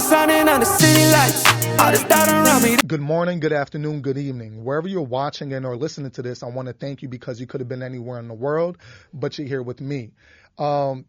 shining on the city lights. All this doubt around me. Good morning, good afternoon, good evening. Wherever you're watching and or listening to this, I want to thank you because you could have been anywhere in the world, but you're here with me.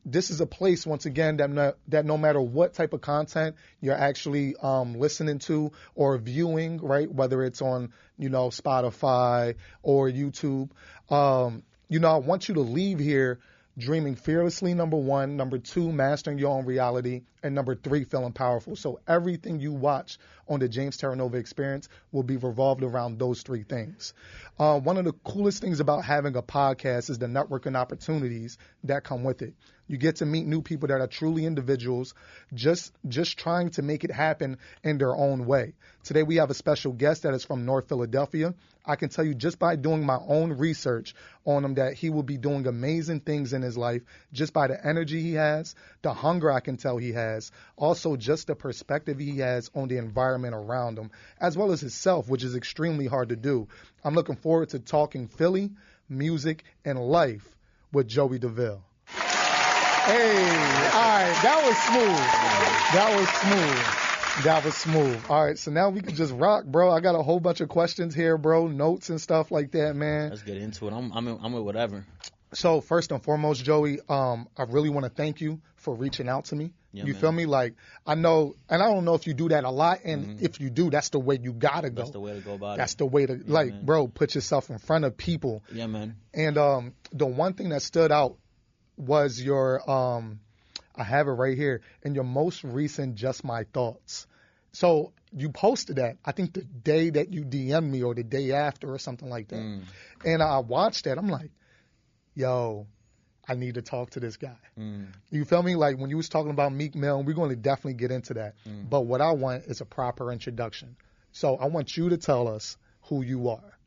This is a place, once again, that no matter what type of content you're actually listening to or viewing, right, whether it's on, Spotify or YouTube, I want you to leave here dreaming fearlessly, number one. Number two, mastering your own reality. And number three, feeling powerful. So everything you watch on the James Terranova experience will be revolved around those three things. One of the coolest things about having a podcast is the networking opportunities that come with it. You get to meet new people that are truly individuals, just trying to make it happen in their own way. Today we have a special guest that is from North Philadelphia. I can tell you just by doing my own research on him that he will be doing amazing things in his life just by the energy he has, the hunger I can tell he has, also just the perspective he has on the environment around him, as well as himself, which is extremely hard to do. I'm looking forward to talking Philly, music, and life with Joey Deville. Hey, all right, that was smooth. All right, so now we can just rock, bro. I got a whole bunch of questions here, bro, notes and stuff like that, man. Let's get into it. I'm with whatever. So first and foremost, Joey, I really want to thank you for reaching out to me. Yeah, you man. feel me? Like, I know, and I don't know if you do that a lot, and if you do, that's the way you gotta go. That's the way to go about That's it. the way to, man. bro, put yourself in front of people. Yeah, man. And the one thing that stood out was your, I have it right here, in your most recent Just My Thoughts. So you posted that, I think the day that you DM'd me or the day after or something like that. And I watched that. I'm like, yo, I need to talk to this guy. You feel me? Like when you was talking about Meek Mill, we're going to definitely get into that. But what I want is a proper introduction. So I want you to tell us who you are.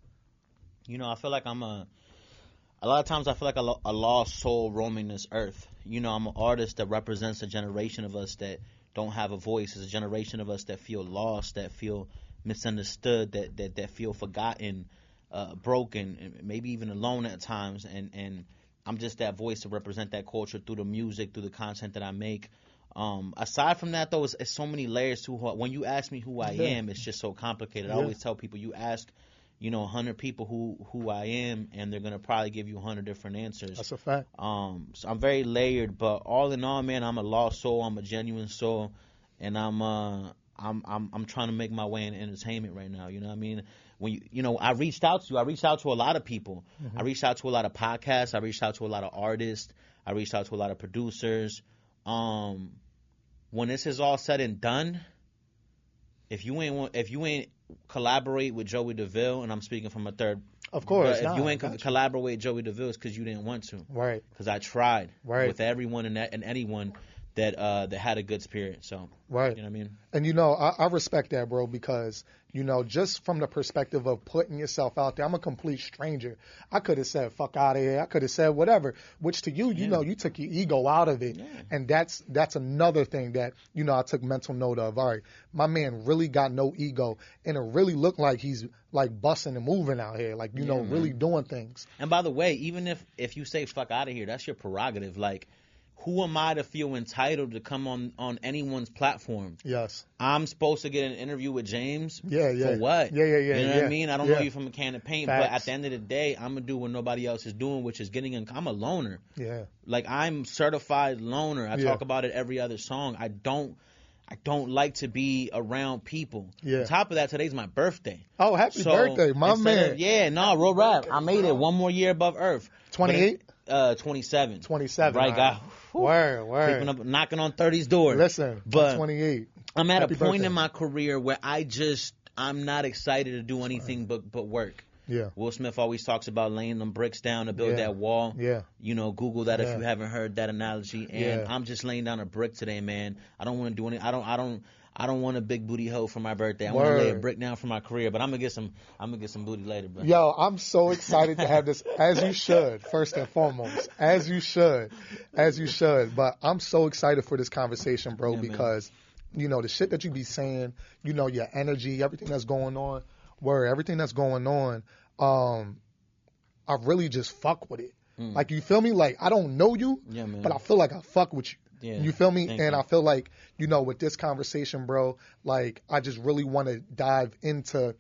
I feel like a lot of times I feel like a lost soul roaming this earth. I'm an artist that represents a generation of us that don't have a voice. It's a generation of us that feel lost, that feel misunderstood, that feel forgotten, broken, and maybe even alone at times. And I'm just that voice to represent that culture through the music, through the content that I make. Aside from that, though, it's so many layers to when you ask me who I am, it's just so complicated. I always tell people, you ask 100 people who I am, and they're gonna probably give you 100 different answers. That's a fact. So I'm very layered, but all in all, man, I'm a lost soul. I'm a genuine soul, and I'm trying to make my way in entertainment right now. You know what I mean? When I reached out to you. I reached out to a lot of people. I reached out to a lot of podcasts. I reached out to a lot of artists. I reached out to a lot of producers. When this is all said and done, if you ain't collaborate with Joey Deville, and I'm speaking from a third. Of course. If you ain't collaborate with Joey Deville, it's because you didn't want to. Right. Because I tried. Right. With everyone and anyone that had a good spirit. So. Right. You know what I mean? And I respect that, bro, because just from the perspective of putting yourself out there, I'm a complete stranger. I could have said fuck out of here. I could have said whatever. Which to you, you took your ego out of it, and that's another thing that I took mental note of. All right, my man really got no ego, and it really looked like he's like busting and moving out here, like really doing things. And by the way, even if you say fuck out of here, that's your prerogative. Like, who am I to feel entitled to come on anyone's platform? Yes. I'm supposed to get an interview with James? Yeah. For what? Yeah. You know what I mean? I don't know you from a can of paint, Facts. but at the end of the day, I'm going to do what nobody else is doing, which is I'm a loner. Yeah. Like, I'm certified loner. I talk about it every other song. I don't like to be around people. Yeah. On top of that, today's my birthday. Oh, happy birthday, my man. Real rap. I made it one more year above Earth. 28? 27. 27. Right, guy. Word. Creeping up, knocking on 30's door. Listen, but 28. I'm at Happy a point birthday. in my career where I'm not excited to do anything but work. Yeah. Will Smith always talks about laying them bricks down to build that wall. Yeah. Google that if you haven't heard that analogy. And I'm just laying down a brick today, man. I don't want to do any. I don't want a big booty hoe for my birthday. I want to lay a brick down for my career, but I'm gonna get some booty later, bro. Yo, I'm so excited to have this, as you should, first and foremost, as you should. But I'm so excited for this conversation, bro, because the shit that you be saying, your energy, everything that's going on, I really just fuck with it. Like, you feel me? Like, I don't know you, but I feel like I fuck with you. Yeah. You feel me? Thank And you. I feel like, with this conversation, bro, like I just really want to dive into,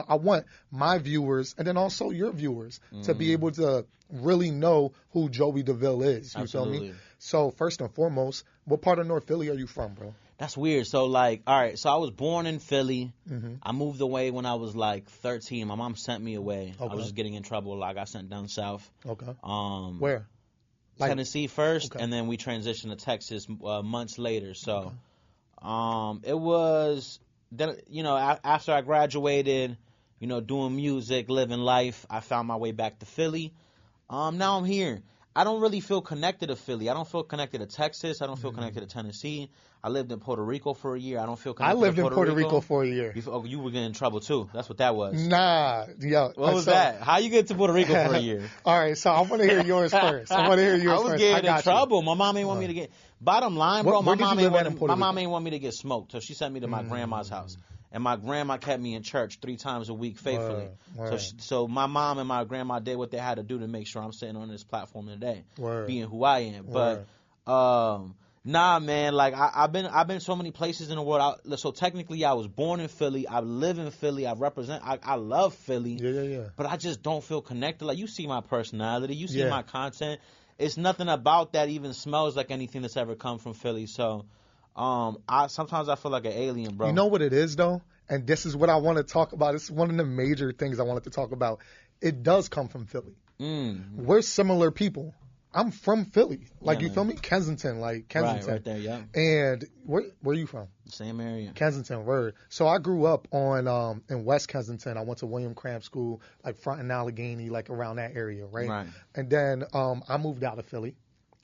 I want my viewers and then also your viewers to be able to really know who Joey Deville is. You feel me? Absolutely. So first and foremost, what part of North Philly are you from, bro? That's weird. So like, all right. So I was born in Philly. Mm-hmm. I moved away when I was like 13. My mom sent me away. I Okay. was just getting in trouble. I got sent down south. Okay. Where? Like- Tennessee first, Okay. and then we transitioned to Texas months later. So, it was then after I graduated, doing music, living life, I found my way back to Philly. Now I'm here. I don't really feel connected to Philly. I don't feel connected to Texas. I don't feel connected to Tennessee. I lived in Puerto Rico for a year. I don't feel connected I lived to in Puerto Rico for a year. You were getting in trouble too. That's what that was. Nah, yo. What was that? How you get to Puerto Rico for a year? All right, so I want to hear yours first. I want to hear yours I was first. getting in got you. trouble. My mom ain't want me to get. Bottom line, bro, Where did you live at in Puerto Rico? ain't want me to get smoked, so she sent me to my grandma's house. And my grandma kept me in church 3 times a week faithfully. Word. So my mom and my grandma did what they had to do to make sure I'm sitting on this platform today, Word. being who I am. But nah, man, like I've been so many places in the world. So technically, I was born in Philly. I live in Philly. I love Philly. Yeah. But I just don't feel connected. Like, you see my personality, you see Yeah. my content. It's nothing about that even smells like anything that's ever come from Philly. So, sometimes I feel like an alien, bro. You know what it is, though? And this is what I want to talk about. It's one of the major things I wanted to talk about. It does come from Philly. We're similar people. I'm from Philly. Like, Yeah, you feel me? Kensington, like Kensington. Right there, yeah. And where are you from? Same area. Kensington, word. So I grew up in West Kensington. I went to William Cramp School, like front in Allegheny, like around that area, right? Right. And then I moved out of Philly,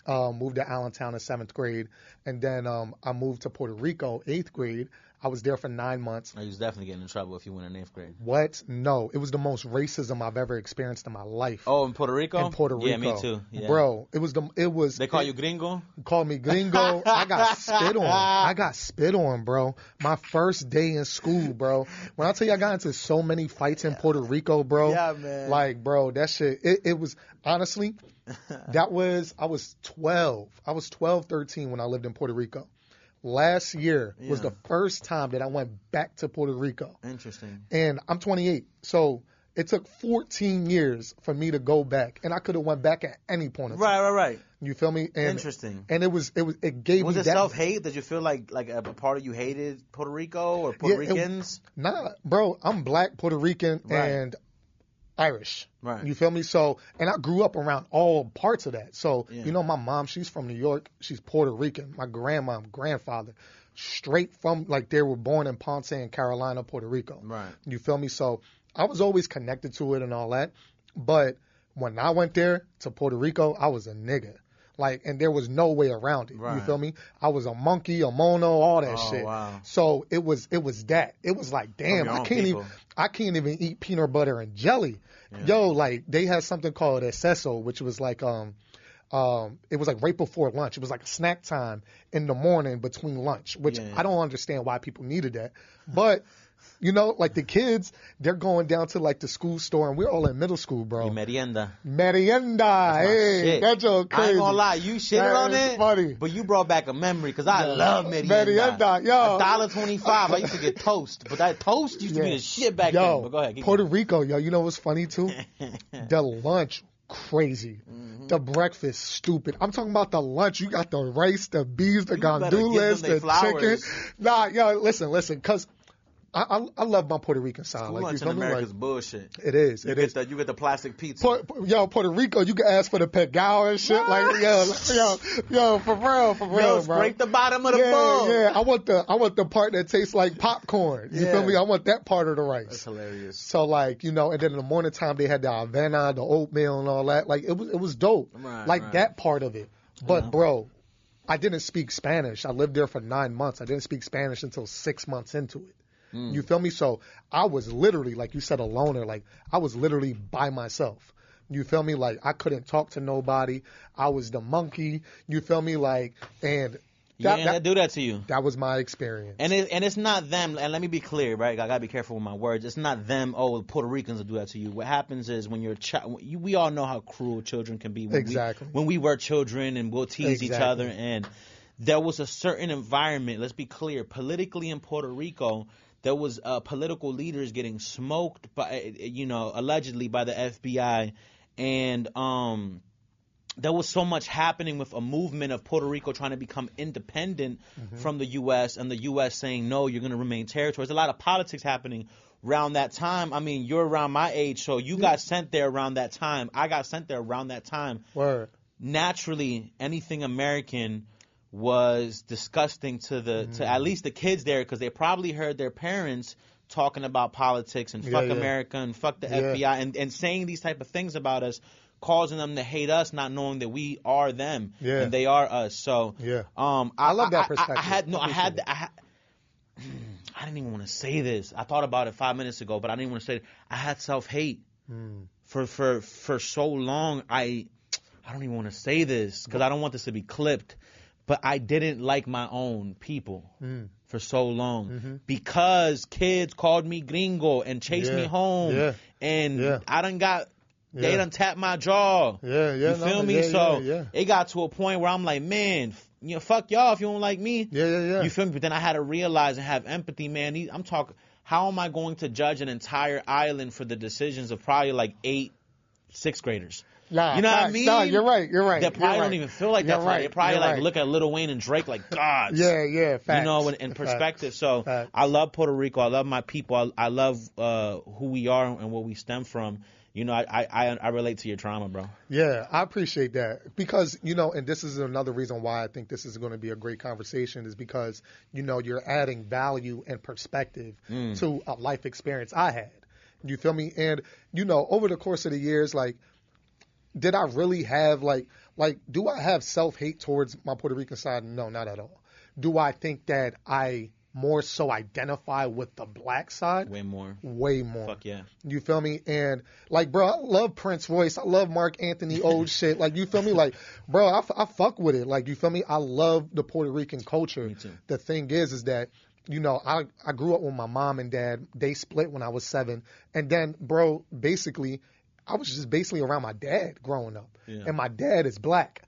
moved to Allentown in 7th grade, and then I moved to Puerto Rico, 8th grade. I was there for 9 months. Oh, you was definitely getting in trouble if you went in 8th grade. What? No, it was the most racism I've ever experienced in my life. Oh, in Puerto Rico? In Puerto Rico. Yeah, me too. Yeah. Bro, They call you gringo? Called me gringo. I got spit on, bro. My first day in school, bro. When I tell you I got into so many fights in Puerto Rico, bro. Yeah, man. Like, bro, that shit, it was, honestly, I was 12. I was 12, 13 when I lived in Puerto Rico. Last year was the first time that I went back to Puerto Rico. Interesting. And I'm 28. So it took 14 years for me to go back. And I could have went back at any point in time. Right. You feel me? And, Interesting. And it gave Was me it that. self-hate? Did you feel like a part of you hated Puerto Rico or Puerto Ricans? Nah, bro, I'm black, Puerto Rican, Right. and Irish. Right. You feel me? So, and I grew up around all parts of that. So, Yeah. my mom, she's from New York. She's Puerto Rican. My grandfather, straight from, like, they were born in Ponce and Carolina, Puerto Rico. Right. You feel me? So, I was always connected to it and all that. But when I went there to Puerto Rico, I was a nigga. Like, and there was no way around it. Right. You feel me? I was a monkey, a mono, all that shit. Wow. So it was that. It was like, damn, your I own can't people. even eat peanut butter and jelly. Yeah. Yo, like they had something called exceso, which was like it was like right before lunch. It was like a snack time in the morning between lunch, which Yeah. I don't understand why people needed that. But like the kids, they're going down to like the school store, and we're all in middle school, bro. You merienda. Merienda, hey, shit. that's all crazy. I ain't gonna lie, you shitted That on is it, funny. but you brought back a memory because I love merienda. Merienda, yo. $1.25. I used to get toast, but that toast used to be the shit back then. But go ahead, keep Puerto going. Rico, yo, you know what's funny too? The lunch, crazy. Mm-hmm. The breakfast, stupid. I'm talking about the lunch. You got the rice, the beans, the You better gandules, give them they the chicken. flowers. Nah, yo, listen, because I love my Puerto Rican side. School Like, you lunch in feel me? America Like, is bullshit. it is. You get the plastic pizza. Puerto Rico, you can ask for the pegao and shit. Like, yo, for real, bro. Scrape the bottom of the bowl. Yeah, I want the part that tastes like popcorn. You feel me? I want that part of the rice. That's hilarious. So like, and then in the morning time they had the avena, the oatmeal and all that. Like it was dope. Right. That part of it. But bro, I didn't speak Spanish. I lived there for 9 months. I didn't speak Spanish until 6 months into it. You feel me? So I was literally, like you said, a loner. Like I was literally by myself. You feel me? Like I couldn't talk to nobody. I was the monkey. You feel me? Like, and They do that to you. that was my experience. And it's not them. And let me be clear, right? I gotta be careful with my words. It's not them. Oh, Puerto Ricans will do that to you. What happens is when you're we all know how cruel children can be. When Exactly. when we were children and we'll tease each Exactly. other, and there was a certain environment, let's be clear, politically in Puerto Rico, there was political leaders getting smoked by, allegedly by the FBI, and there was so much happening with a movement of Puerto Rico trying to become independent from the U.S. and the U.S. saying, no, you're going to remain territory. There's a lot of politics happening around that time. I mean, you're around my age, so you got sent there around that time. I got sent there around that time. Word. Naturally, anything American was disgusting to at least the kids there, because they probably heard their parents talking about politics and fuck America and fuck the FBI and saying these type of things about us, causing them to hate us, not knowing that we are them and they are us. So I love that perspective. I didn't even want to say this. I thought about it 5 minutes ago, but I didn't want to say it. I had self-hate for so long. I don't even want to say this because I don't want this to be clipped, but I didn't like my own people for so long because kids called me gringo and chased me home and I done got they done tapped my jaw. You feel me? So it got to a point where I'm like, man, fuck y'all if you don't like me. You feel me? But then I had to realize and have empathy, man. I'm talking, how am I going to judge an entire island for the decisions of probably like 8 6th graders? Nah, you know what I mean? Nah, you're right. They probably don't even feel like that. They probably look at Lil Wayne and Drake like gods. Facts. In perspective. So I love Puerto Rico. I love my people. I love who we are and where we stem from. I relate to your trauma, bro. Yeah, I appreciate that because, and this is another reason why I think this is going to be a great conversation is because, you're adding value and perspective to a life experience I had. You feel me? And, over the course of the years, like, did I really have, do I have self-hate towards my Puerto Rican side? No, not at all. Do I think that I more so identify with the black side? Way more. Fuck yeah. You feel me? And bro, I love Prince Royce. I love Mark Anthony, old shit. You feel me? Bro, I fuck with it. You feel me? I love the Puerto Rican culture. Me too. The thing is that, I grew up with my mom and dad. They split when I was 7. And then, bro, basically, I was just basically around my dad growing up. Yeah. And my dad is black.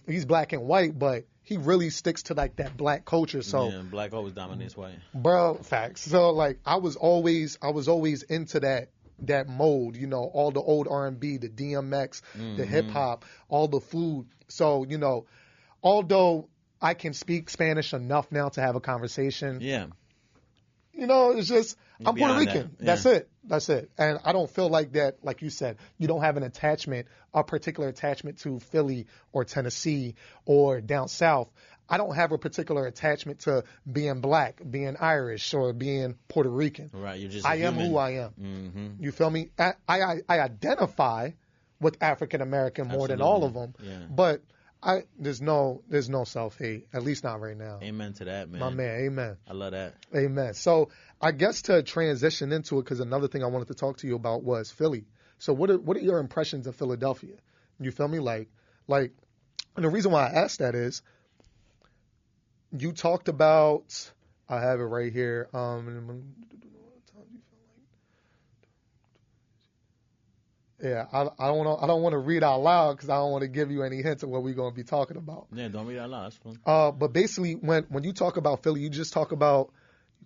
He's black and white, but he really sticks to that black culture. So black always dominates white. Bro, facts. So I was always into that mode, all the old R&B, the DMX, the hip hop, all the food. So, although I can speak Spanish enough now to have a conversation. Yeah. It's just I'm Puerto Rican. That. Yeah. That's it. And I don't feel like that, like you said, you don't have a particular attachment to Philly or Tennessee or down south. I don't have a particular attachment to being black, being Irish, or being Puerto Rican. Right, you're just I am who I am. Mm-hmm. You feel me? I identify with African American more than all of them. Yeah. But there's no self-hate, at least not right now. Amen to that, man. My man, amen. I love that. Amen. So I guess to transition into it, because another thing I wanted to talk to you about was Philly. So what are your impressions of Philadelphia? You feel me? And the reason why I asked that is you talked about, I have it right here. Yeah, I don't want to read out loud because I don't want to give you any hints of what we're going to be talking about. Yeah, don't read out loud. That's fun. But basically, when you talk about Philly, you talk about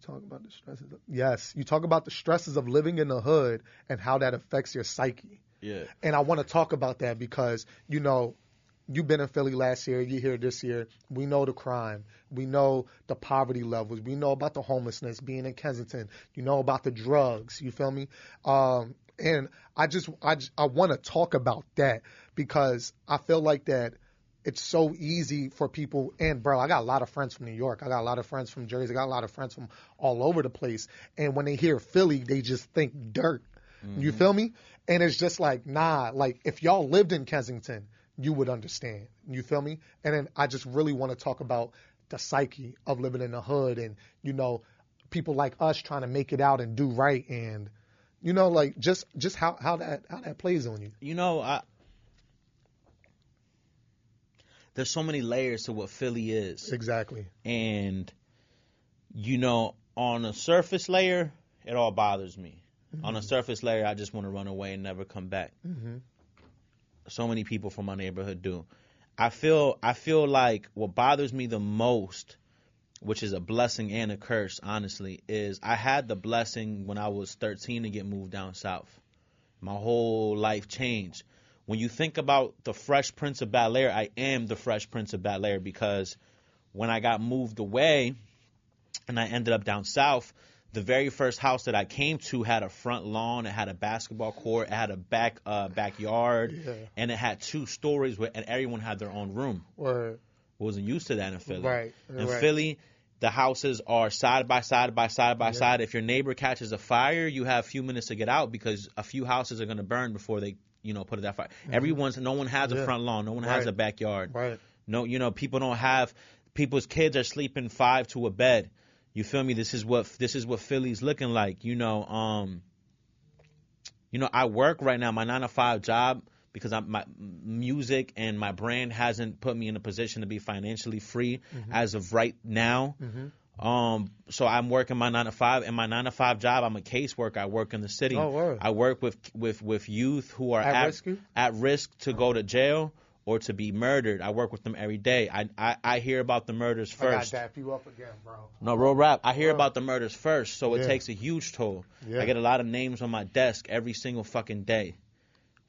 the stresses. Yes, you talk about the stresses of living in the hood and how that affects your psyche. Yeah. And I want to talk about that because you've been in Philly last year, you're here this year. We know the crime. We know the poverty levels. We know about the homelessness, being in Kensington. You know about the drugs. You feel me? And I want to talk about that because I feel like that it's so easy for people. And, bro, I got a lot of friends from New York. I got a lot of friends from Jersey. I got a lot of friends from all over the place. And when they hear Philly, they just think dirt. Mm-hmm. You feel me? And it's just nah, if y'all lived in Kensington, you would understand. You feel me? And then I just really want to talk about the psyche of living in the hood and, people like us trying to make it out and do right and, just how that plays on you. There's so many layers to what Philly is. Exactly. And, on a surface layer, it all bothers me. Mm-hmm. On a surface layer, I just want to run away and never come back. Mm-hmm. So many people from my neighborhood do. I feel like what bothers me the most, which is a blessing and a curse, honestly, is I had the blessing when I was 13 to get moved down south. My whole life changed. When you think about the Fresh Prince of Bel-Air, I am the Fresh Prince of Bel-Air, because when I got moved away and I ended up down south, the very first house that I came to had a front lawn, it had a basketball court, it had a backyard, and it had 2 stories and everyone had their own room. Word. Wasn't used to that in Philly. Right. In Philly, the houses are side by side by side by side. If your neighbor catches a fire, you have a few minutes to get out, because a few houses are going to burn before they, put it that fire. No one has a front lawn. No one has a backyard. Right. No, people don't have, people's kids are sleeping 5 to a bed. You feel me? This is what Philly's looking like. I work right now, my 9-to-5 job, because my music and my brand hasn't put me in a position to be financially free as of right now. So I'm working my 9-to-5, and my 9-to-5 job, I'm a caseworker. I work in the city. Oh, word. I work with youth who are at risk to go to jail or to be murdered. I work with them every day. I hear about the murders first. I got dap you up again, bro. No, real rap. I hear about the murders first, so it takes a huge toll. Yeah. I get a lot of names on my desk every single fucking day.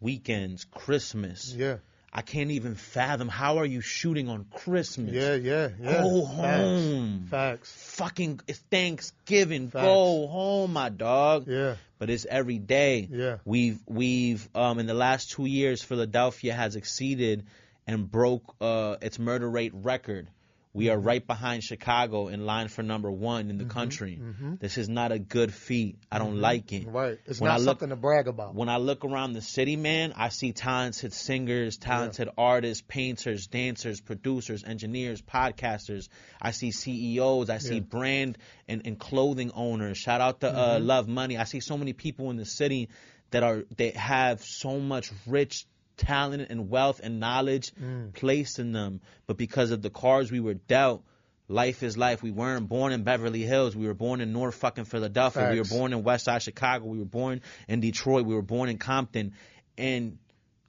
Weekends, Christmas. Yeah. I can't even fathom, how are you shooting on Christmas? Yeah. Go home. Facts. Fucking, it's Thanksgiving. Facts. Go home, my dog. Yeah. But it's every day. Yeah. We've in the last 2 years, Philadelphia has exceeded and broke its murder rate record. We are right behind Chicago in line for number 1 in the country. This is not a good feat. I don't like it. Right. It's not something to brag about. When I look around the city, man, I see talented singers, talented artists, painters, dancers, producers, engineers, podcasters. I see CEOs. I see brand and clothing owners. Shout out to Love Money. I see so many people in the city that have so much rich talent and wealth and knowledge placed in them, but because of the cards we were dealt, life is life. We weren't born in Beverly Hills. We were born in North fucking Philadelphia. Facts. We were born in West Side Chicago. We were born in Detroit. We were born in Compton, and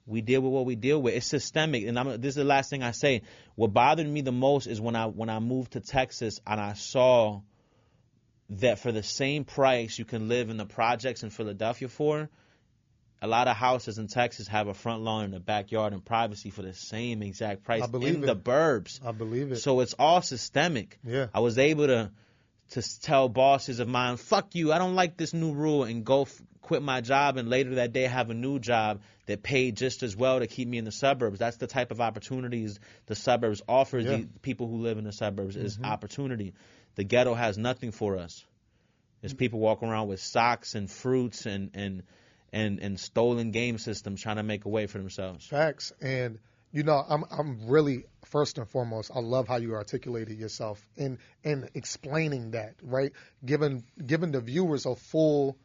we deal with what we deal with. It's systemic, and this is the last thing I say. What bothered me the most is when I moved to Texas and I saw that for the same price you can live in the projects in Philadelphia for. A lot of houses in Texas have a front lawn and a backyard and privacy for the same exact price in the burbs. I believe it. So it's all systemic. Yeah. I was able to tell bosses of mine, fuck you, I don't like this new rule, and go quit my job, and later that day have a new job that paid just as well to keep me in the suburbs. That's the type of opportunities the suburbs offer the people who live in the suburbs is opportunity. The ghetto has nothing for us. There's people walking around with socks and fruits and stolen game systems trying to make a way for themselves. Facts. And I'm really, first and foremost, I love how you articulated yourself in explaining that, right? Giving the viewers a full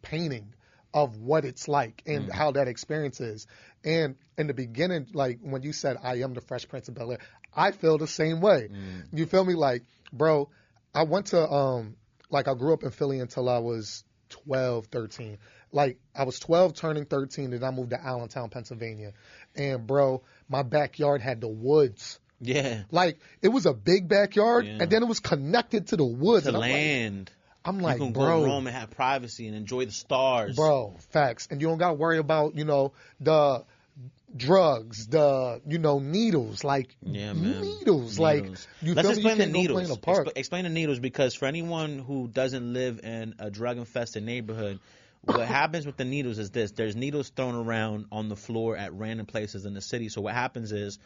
painting of what it's like and how that experience is. And in the beginning, when you said I am the Fresh Prince of Bel-Air, I feel the same way. You feel me? Bro, I went to I grew up in Philly until I was 12, 13. I was 12 turning 13, and I moved to Allentown, Pennsylvania. And, bro, my backyard had the woods. Yeah. It was a big backyard, and then it was connected to the woods. To land. I'm you can bro. go roam and have privacy and enjoy the stars. Bro, facts. And you don't got to worry about, the drugs, the, needles. Needles. Let's explain the needles. Explain the needles, because for anyone who doesn't live in a drug-infested neighborhood, what happens with the needles is this. There's needles thrown around on the floor at random places in the city. So what happens is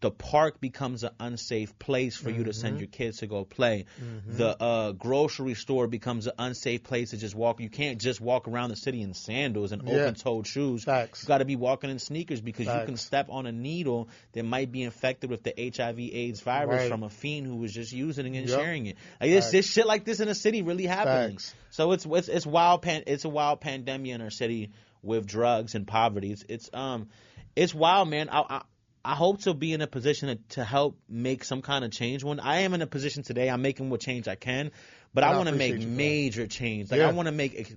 the park becomes an unsafe place for you to send your kids to go play. The grocery store becomes an unsafe place to just walk. You can't just walk around the city in sandals and open-toed shoes. Facts. You got to be walking in sneakers, because you can step on a needle that might be infected with the HIV/AIDS virus from a fiend who was just using it and sharing it. This shit like this in the city really happening. Facts. So it's wild. It's a wild pandemic in our city with drugs and poverty. It's wild, man. I hope to be in a position to help make some kind of change. When I am in a position today, I'm making what change I can, but I want to make major change. I want to make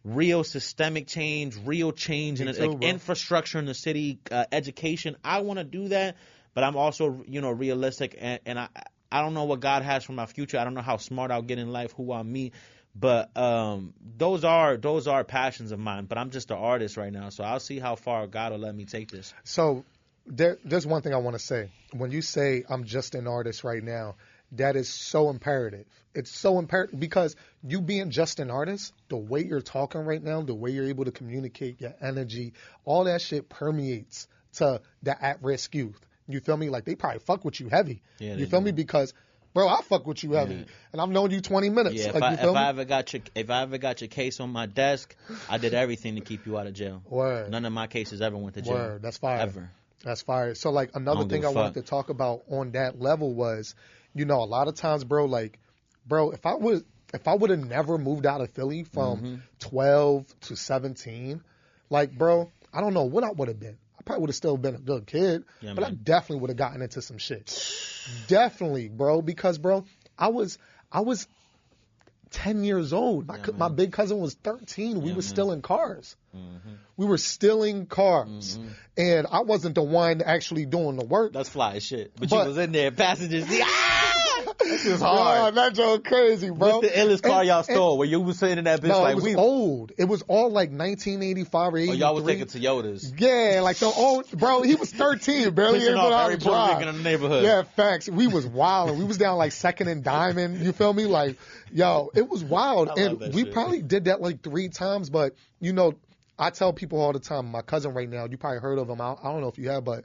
real systemic change, real change in infrastructure in the city, education. I want to do that, but I'm also, you know, realistic, and I don't know what God has for my future. I don't know how smart I'll get in life, who I'll meet. But those are passions of mine. But I'm just an artist right now, so I'll see how far God will let me take this. So there's one thing I want to say. When you say I'm just an artist right now, that is so imperative. It's so imperative because you being just an artist, the way you're talking right now, the way you're able to communicate, your energy, all that shit permeates to the at-risk youth. You feel me? Like, they probably fuck with you heavy. Yeah, you feel me? Because, bro, I fuck with you heavy, and I've known you 20 minutes. Yeah, like, if I ever got your case on my desk, I did everything to keep you out of jail. Word. None of my cases ever went to jail. Word. That's fire. Ever. That's fire. So, like, another thing I wanted to talk about on that level was, you know, a lot of times, bro, if I would have never moved out of Philly from 12 to 17, like, bro, I don't know what I would have been. Probably would have still been a good kid, but I definitely would have gotten into some shit. Definitely, bro, because, bro, I was 10 years old. My big cousin was 13. We were still in cars. We were still in cars. And I wasn't the one actually doing the work. That's fly as shit. But you was in there, passenger seat. That shit was hard. That joke crazy, bro. What's the illest car y'all stole where you was sitting in that bitch it was old. It was all like 1985 or 83. Oh, y'all was taking Toyotas. Yeah, like the old, bro, he was 13, barely able to drive. In the neighborhood. Yeah, facts. We was wilding. We was down like 2nd and Diamond. You feel me? Like, yo, it was wild. And we probably did that like 3 times, but, you know, I tell people all the time, my cousin right now, you probably heard of him. I don't know if you have, but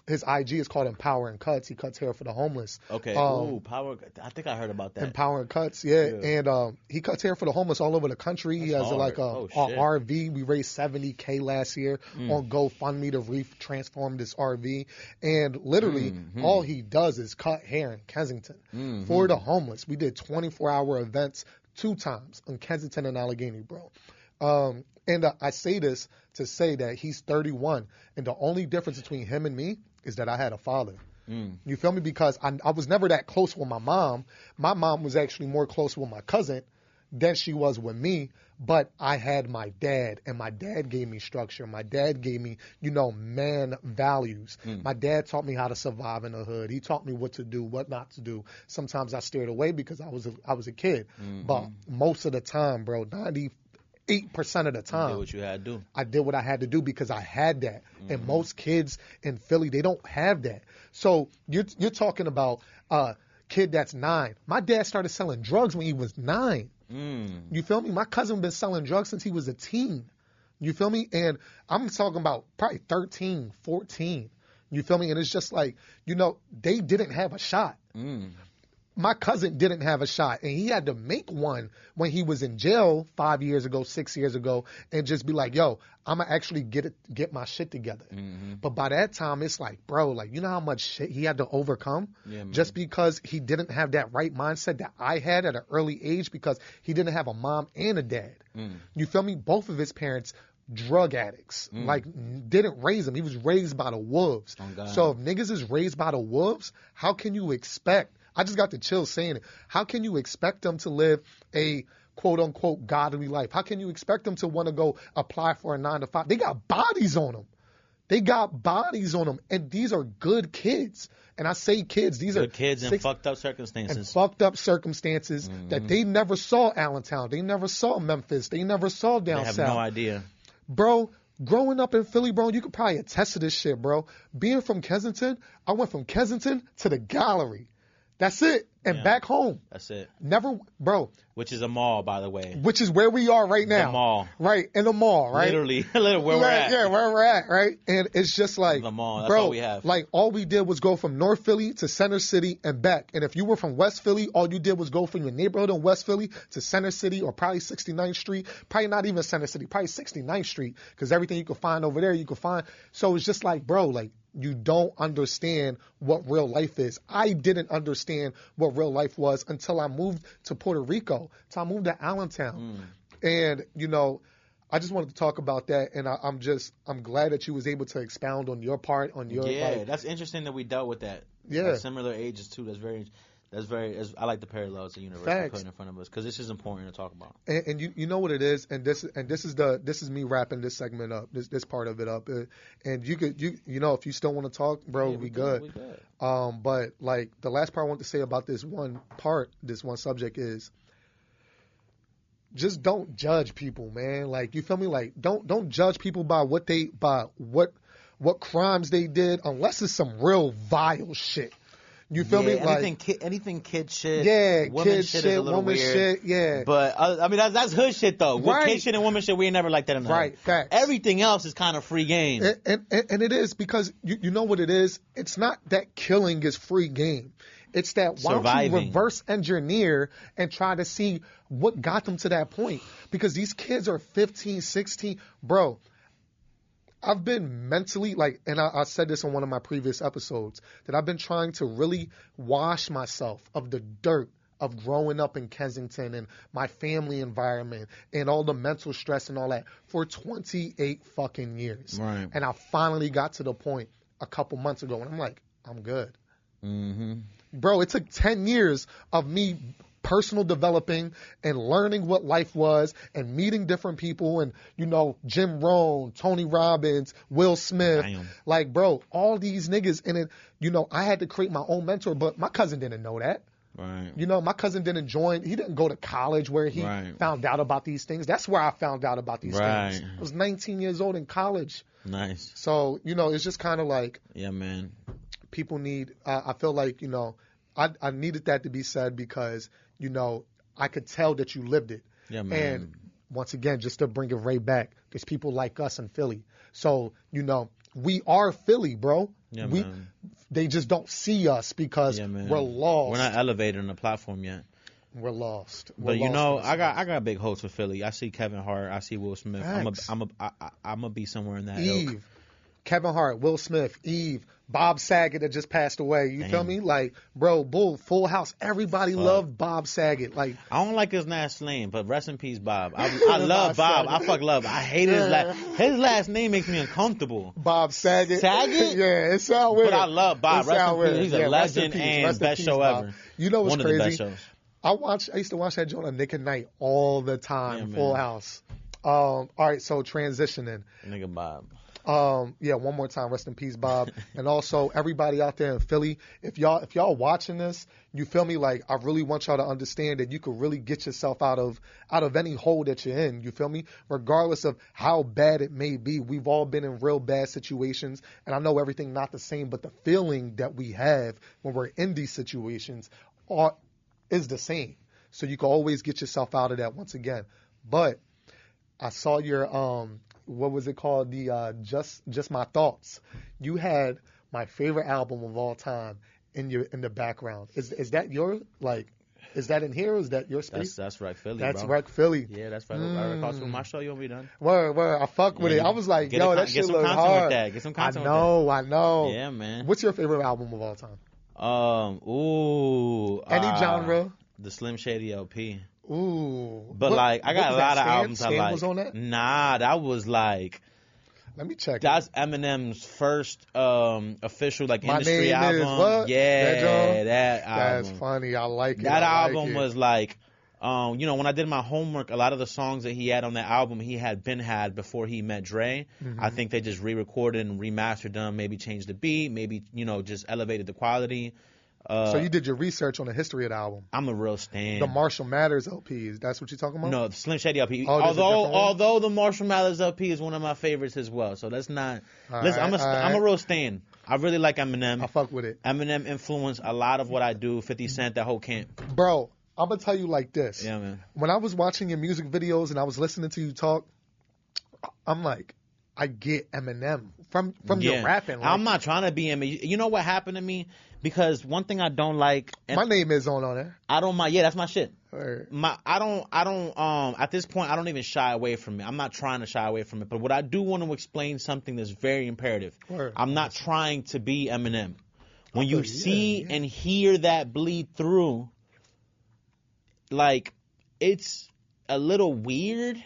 his IG is called Empowering Cuts. He cuts hair for the homeless. Okay. Power. I think I heard about that. Empowering Cuts, yeah. And he cuts hair for the homeless all over the country. He has like a RV. We raised $70K last year on GoFundMe to transform this RV. And literally, all he does is cut hair in Kensington for the homeless. We did 24-hour events 2 times in Kensington and Allegheny, bro. And I say this to say that he's 31, and the only difference between him and me is that I had a father. You feel me? Because I was never that close with my mom. My mom was actually more close with my cousin than she was with me, but I had my dad, and my dad gave me structure. My dad gave me, you know, man values. My dad taught me how to survive in the hood. He taught me what to do, what not to do. Sometimes I steered away because I was a kid, but most of the time, bro, 98% of the time, you did what you had to do. I did what I had to do because I had that. And most kids in Philly, they don't have that. So you're talking about a kid that's 9. My dad started selling drugs when he was 9. You feel me? My cousin been selling drugs since he was a teen. You feel me? And I'm talking about probably 13, 14. You feel me? And it's just like, you know, they didn't have a shot. My cousin didn't have a shot, and he had to make one when he was in jail 5 years ago, 6 years ago, and just be like, yo, I'm going to actually get my shit together. But by that time, it's like, bro, like, you know how much shit he had to overcome just because he didn't have that right mindset that I had at an early age because he didn't have a mom and a dad. You feel me? Both of his parents, drug addicts, like didn't raise him. He was raised by the wolves. So if niggas is raised by the wolves, how can you expect, I just got the chills saying it, how can you expect them to live a quote-unquote godly life? How can you expect them to want to go apply for a 9-to-5? They got bodies on them. And these are good kids. And I say kids, these good are kids in fucked up circumstances. And fucked up circumstances that they never saw Allentown. They never saw Memphis. They never saw down south. They have no idea. Bro, growing up in Philly, bro, you could probably attest to this shit, bro. Being from Kensington, I went from Kensington to the Gallery. That's it. And back home. That's it. Never, bro. Which is a mall, by the way. Which is where we are right now. The mall. Right, in the mall, right? Literally where we're at. Yeah, where we're at, right? And it's just like, the mall, that's bro, all we have. Like, all we did was go from North Philly to Center City and back. And if you were from West Philly, all you did was go from your neighborhood in West Philly to Center City or probably 69th Street. Probably not even Center City, probably 69th Street, because everything you could find over there, you could find. So it's just like, bro, like, you don't understand what real life is. I didn't understand what real life was until I moved to Puerto Rico, until I moved to Allentown. And, you know, I just wanted to talk about that, and I'm glad that you was able to expound on your part, on your Yeah, that's interesting that we dealt with that. Yeah. Like similar ages, too. That's very I like the parallels the universe Facts. putting in front of us because this is important to talk about. And you know what it is, and this is me wrapping this segment up, this part of it up, and you know if you still want to talk, bro, Yeah, we good. We good. But like the last part I want to say about this one subject is just don't judge people, man. Like you feel me? Like don't judge people by what crimes they did unless it's some real vile shit. You feel me? Anything kid shit. Yeah, woman kid shit shit, is a little woman weird. shit, yeah. But I mean that's hood shit though. Right. Kid shit and woman shit, we ain't never like that in the Right, hood. facts. Everything else is kind of free game. And it is because you know what it is? It's not that killing is free game. It's that why don't you Surviving. reverse engineer and try to see what got them to that point? Because these kids are 15, 16. Bro, I've been mentally, like, and I said this on one of my previous episodes, that I've been trying to really wash myself of the dirt of growing up in Kensington and my family environment and all the mental stress and all that for 28 fucking years. Right. And I finally got to the point a couple months ago and I'm like, I'm good. Mm-hmm. Bro, it took 10 years of me personal developing and learning what life was and meeting different people and, you know, Jim Rohn, Tony Robbins, Will Smith. Damn. Like, bro, all these niggas. And it, you know, I had to create my own mentor, but my cousin didn't know that. Right. You know, my cousin didn't he didn't go to college where he found out about these things. That's where I found out about these things. I was 19 years old in college. Nice. So, you know, it's just kind of like. Yeah, man. People need, I feel like, you know, I needed that to be said because, you know, I could tell that you lived it. Yeah, man. And once again, just to bring it right back, there's people like us in Philly. So, you know, we are Philly, bro. Yeah, man. They just don't see us because we're lost. We're not elevated on the platform yet. We're lost. But you know, I got big hopes for Philly. I see Kevin Hart. I see Will Smith. I'm gonna be somewhere in that ilk. Kevin Hart, Will Smith, Eve, Bob Saget that just passed away. You feel me? Like, bro, Full House. Everybody loved Bob Saget. Like, I don't like his last name, but rest in peace, Bob. I love Bob. I fuck love. I hate his last. His last name makes me uncomfortable. Bob Saget. Saget? Yeah, it sounds weird. But I love Bob. Rest in peace. He's a legend and best show ever. You know what's One crazy? Of the best shows. I used to watch that joint on Nick at Night all the time. Yeah, Full House. All right, so transitioning. Nigga Bob. Yeah, one more time, rest in peace, Bob. And also everybody out there in Philly, if y'all watching this, you feel me? Like, I really want y'all to understand that you could really get yourself out of any hole that you're in. You feel me? Regardless of how bad it may be, we've all been in real bad situations, and I know everything not the same, but the feeling that we have when we're in these situations is the same. So you can always get yourself out of that once again. But I saw your what was it called? The just My Thoughts. You had my favorite album of all time in the background. Is that your, like, is that in here or is that your space? That's Rec Philly, That's bro. Rec Philly. Yeah, that's right. Across from my show, you'll be done. Word. I fuck with it. I was like, yo, that shit look hard. Get some content I know. Yeah, man. What's your favorite album of all time? Any genre. The Slim Shady LP. Ooh. But like, I got a lot of albums I like. Was on that? Nah, that was like. Let me check. That's Eminem's first official like My industry name album. Is what? Yeah, that album. That's funny. I like it. That album was like, you know, when I did my homework, a lot of the songs that he had on that album, he had before he met Dre. Mm-hmm. I think they just re-recorded and remastered them, maybe changed the beat, maybe, you know, just elevated the quality. So you did your research on the history of the album. I'm a real stan. The Marshall Mathers LPs, that's what you're talking about? No, the Slim Shady LP. Oh, although the Marshall Mathers LP is one of my favorites as well. So let's not. I'm a real stan. I really like Eminem. I fuck with it. Eminem influenced a lot of what I do. 50 Cent, that whole camp. Bro, I'm gonna tell you like this. Yeah, man. When I was watching your music videos and I was listening to you talk, I'm like, I get Eminem from your rapping. Like, I'm not trying to be Eminem. You know what happened to me? Because one thing I don't like. My name is on there. I don't mind. Yeah, that's my shit. Right. I don't. At this point, I don't even shy away from it. I'm not trying to shy away from it. But what I do want to explain something that's very imperative. Word. I'm not trying to be Eminem. When you see and hear that bleed through, like, it's a little weird.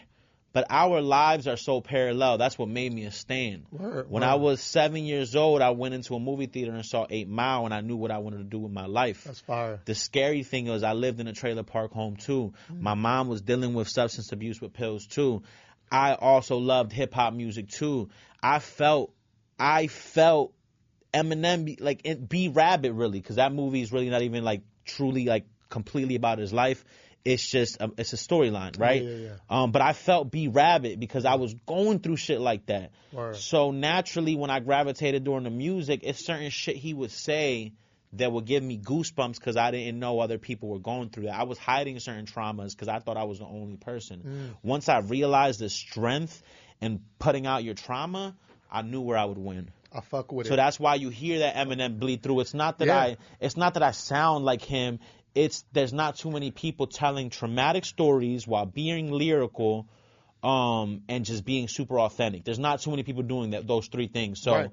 But our lives are so parallel. That's what made me a stan. When I was 7 years old, I went into a movie theater and saw 8 Mile, and I knew what I wanted to do with my life. That's fire. The scary thing was I lived in a trailer park home too. My mom was dealing with substance abuse with pills too. I also loved hip hop music too. I felt Eminem like B Rabbit really, because that movie is really not even like truly like completely about his life. It's just it's a storyline, right? Yeah. But I felt B Rabbit because I was going through shit like that. Word. So naturally, when I gravitated during the music, it's certain shit he would say that would give me goosebumps because I didn't know other people were going through that. I was hiding certain traumas because I thought I was the only person. Once I realized the strength in putting out your trauma, I knew where I would win. I fuck with it. So that's why you hear that Eminem bleed through. It's not that I sound like him. There's not too many people telling traumatic stories while being lyrical, and just being super authentic. There's not too many people doing those three things. So,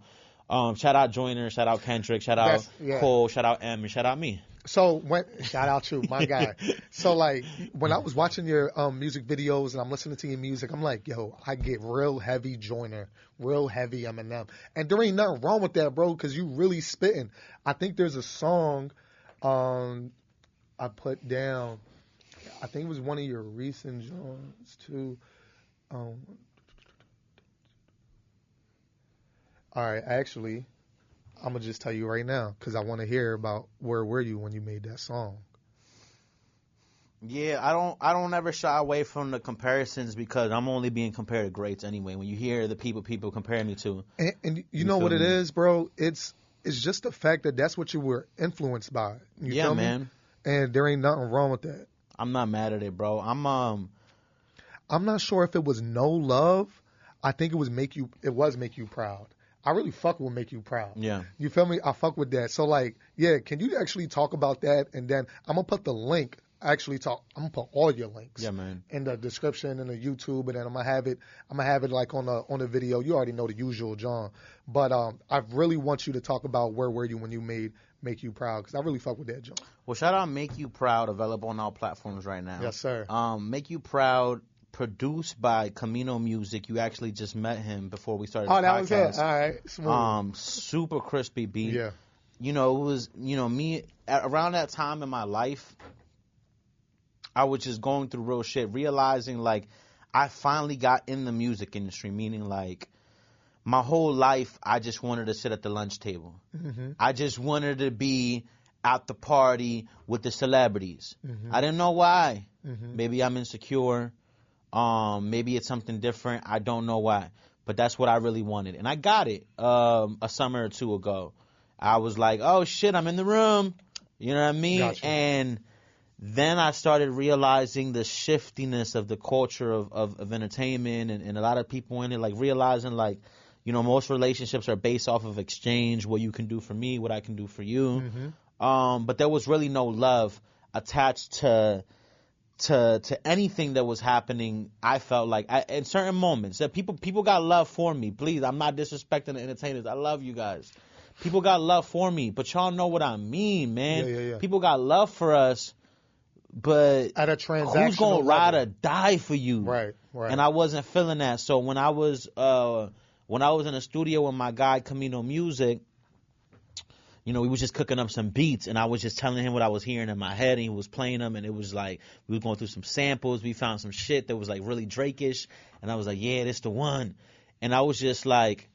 shout out Joyner, shout out Kendrick, shout out Cole, shout out M, and shout out me. So shout out you, my guy. So like when I was watching your music videos and I'm listening to your music, I'm like, yo, I get real heavy Joyner, real heavy Eminem, and there ain't nothing wrong with that, bro, because you really spitting. I think there's a song I put down. I think it was one of your recent joints too. All right, actually, I'm gonna just tell you right now because I want to hear about where were you when you made that song. Yeah, I don't ever shy away from the comparisons because I'm only being compared to greats anyway. When you hear the people compare me to, and you know what it is, bro? It's just the fact that that's what you were influenced by. You feel me? Man. And there ain't nothing wrong with that. I'm not mad at it, bro. I'm not sure if it was no love. I think it was make you proud. I really fuck with make you proud. Yeah. You feel me? I fuck with that. So like, yeah, can you actually talk about that? And then I'm gonna put the link. I'm gonna put all your links. Yeah, man. In the description and the YouTube, and then I'm gonna have it like on the video. You already know the usual, John. But I really want you to talk about where were you when you made Make You Proud, because I really fuck with that, John. Well, shout out Make You Proud, available on all platforms right now. Yes, sir. Make You Proud, produced by Camino Music. You actually just met him before we started the podcast. That was it. All right. Smooth. Super crispy beat. Yeah. You know, it was, me, around that time in my life, I was just going through real shit, realizing, like, I finally got in the music industry, meaning, like, my whole life, I just wanted to sit at the lunch table. Mm-hmm. I just wanted to be at the party with the celebrities. Mm-hmm. I didn't know why. Mm-hmm. Maybe I'm insecure. Maybe it's something different. I don't know why. But that's what I really wanted. And I got it a summer or two ago. I was like, oh, shit, I'm in the room. You know what I mean? Gotcha. And then I started realizing the shiftiness of the culture of entertainment and a lot of people in it, like realizing, like, most relationships are based off of exchange, what you can do for me, what I can do for you. Mm-hmm. But there was really no love attached to anything that was happening. I felt like in certain moments that people got love for me. Please, I'm not disrespecting the entertainers. I love you guys. People got love for me, but y'all know what I mean, man. Yeah. People got love for us, but at a transactional who's gonna ride or die for you? Right. And I wasn't feeling that. So when I was in the studio with my guy Camino Music, we was just cooking up some beats, and I was just telling him what I was hearing in my head, and he was playing them, and it was like we were going through some samples. We found some shit that was like really Drake-ish, and I was like, yeah, this the one. And I was just like,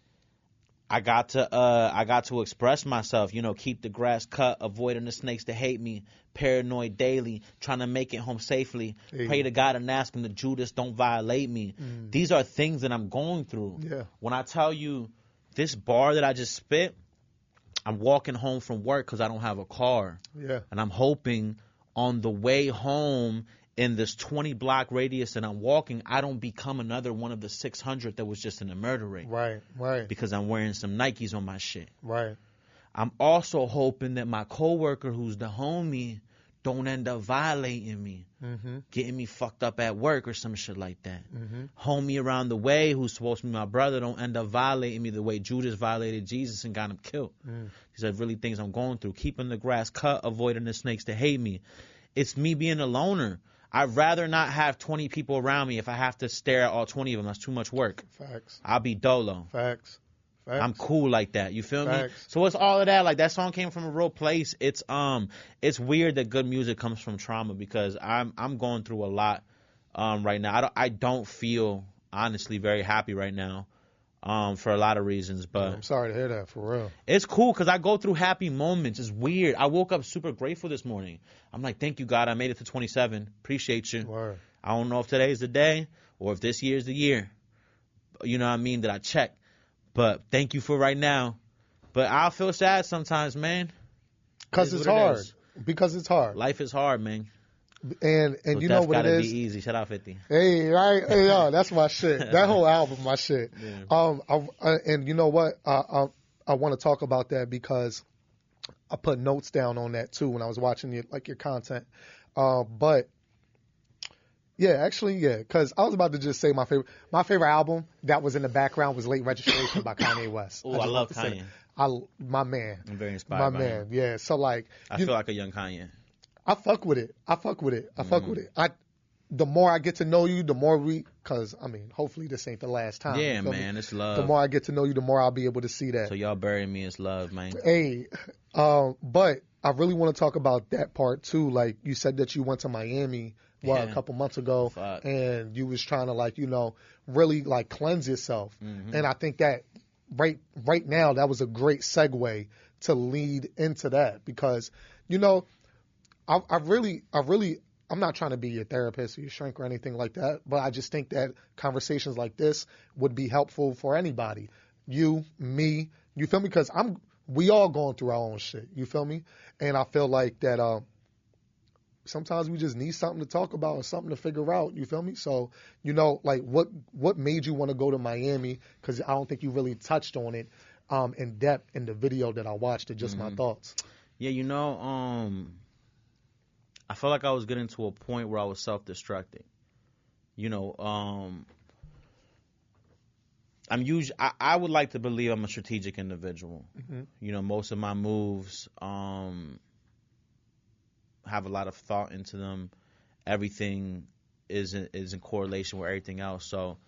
I got to express myself, keep the grass cut, avoiding the snakes that hate me, paranoid daily, trying to make it home safely, pray to God and ask him to Judas, don't violate me. These are things that I'm going through. Yeah. When I tell you this bar that I just spit, I'm walking home from work because I don't have a car. Yeah. And I'm hoping on the way home in this 20-block radius that I'm walking, I don't become another one of the 600 that was just in a murder rate. Right. Because I'm wearing some Nikes on my shit. Right. I'm also hoping that my coworker, who's the homie, don't end up violating me, getting me fucked up at work or some shit like that. Homie around the way, who's supposed to be my brother, don't end up violating me the way Judas violated Jesus and got him killed. These are really things I'm going through. Keeping the grass cut, avoiding the snakes that hate me. It's me being a loner. I'd rather not have 20 people around me if I have to stare at all 20 of them. That's too much work. Facts. I'll be dolo. Facts. I'm cool like that. You feel me? Facts. So it's all of that. Like, that song came from a real place. It's weird that good music comes from trauma, because I'm going through a lot right now. I don't feel honestly very happy right now for a lot of reasons. But I'm sorry to hear that, for real. it's cool because I go through happy moments. It's weird. I woke up super grateful this morning. I'm like, thank you, God. I made it to 27. Appreciate you. Word. I don't know if today's the day or if this year's the year. You know what I mean? That I check. But thank you for right now. But I feel sad sometimes, man. Because it's hard. Because it's hard. Life is hard, man. And So you know what it gotta is? be easy. Shout out 50. Hey, right? Hey, yo, that's my shit. That whole album, my shit. Yeah. And you know what? I want to talk about that because I put notes down on that too when I was watching your content. But yeah, actually, yeah, because I was about to just say my favorite album that was in the background was Late Registration by Kanye West. Oh, I love Kanye. My man. I'm very inspired by him. Yeah. So like, I feel like a young Kanye. I fuck with it. The more I get to know you, the more because I mean, hopefully this ain't the last time. Yeah, man, it's love. The more I get to know you, the more I'll be able to see that. So y'all bury me as love, man. Hey, but I really want to talk about that part too. Like, you said that you went to Miami, a couple months ago, and you was trying to really cleanse yourself. Mm-hmm. And I think that right now that was a great segue to lead into that, because I'm not trying to be your therapist or your shrink or anything like that, but I just think that conversations like this would be helpful for anybody. You, me, you feel me? Because we all going through our own shit. You feel me? And I feel like that sometimes we just need something to talk about or something to figure out. You feel me? So, what made you want to go to Miami? Because I don't think you really touched on it in depth in the video that I watched. It just my thoughts. Yeah, I felt like I was getting to a point where I was self-destructing. I would like to believe I'm a strategic individual. Mm-hmm. Most of my moves have a lot of thought into them. Everything is in correlation with everything else. So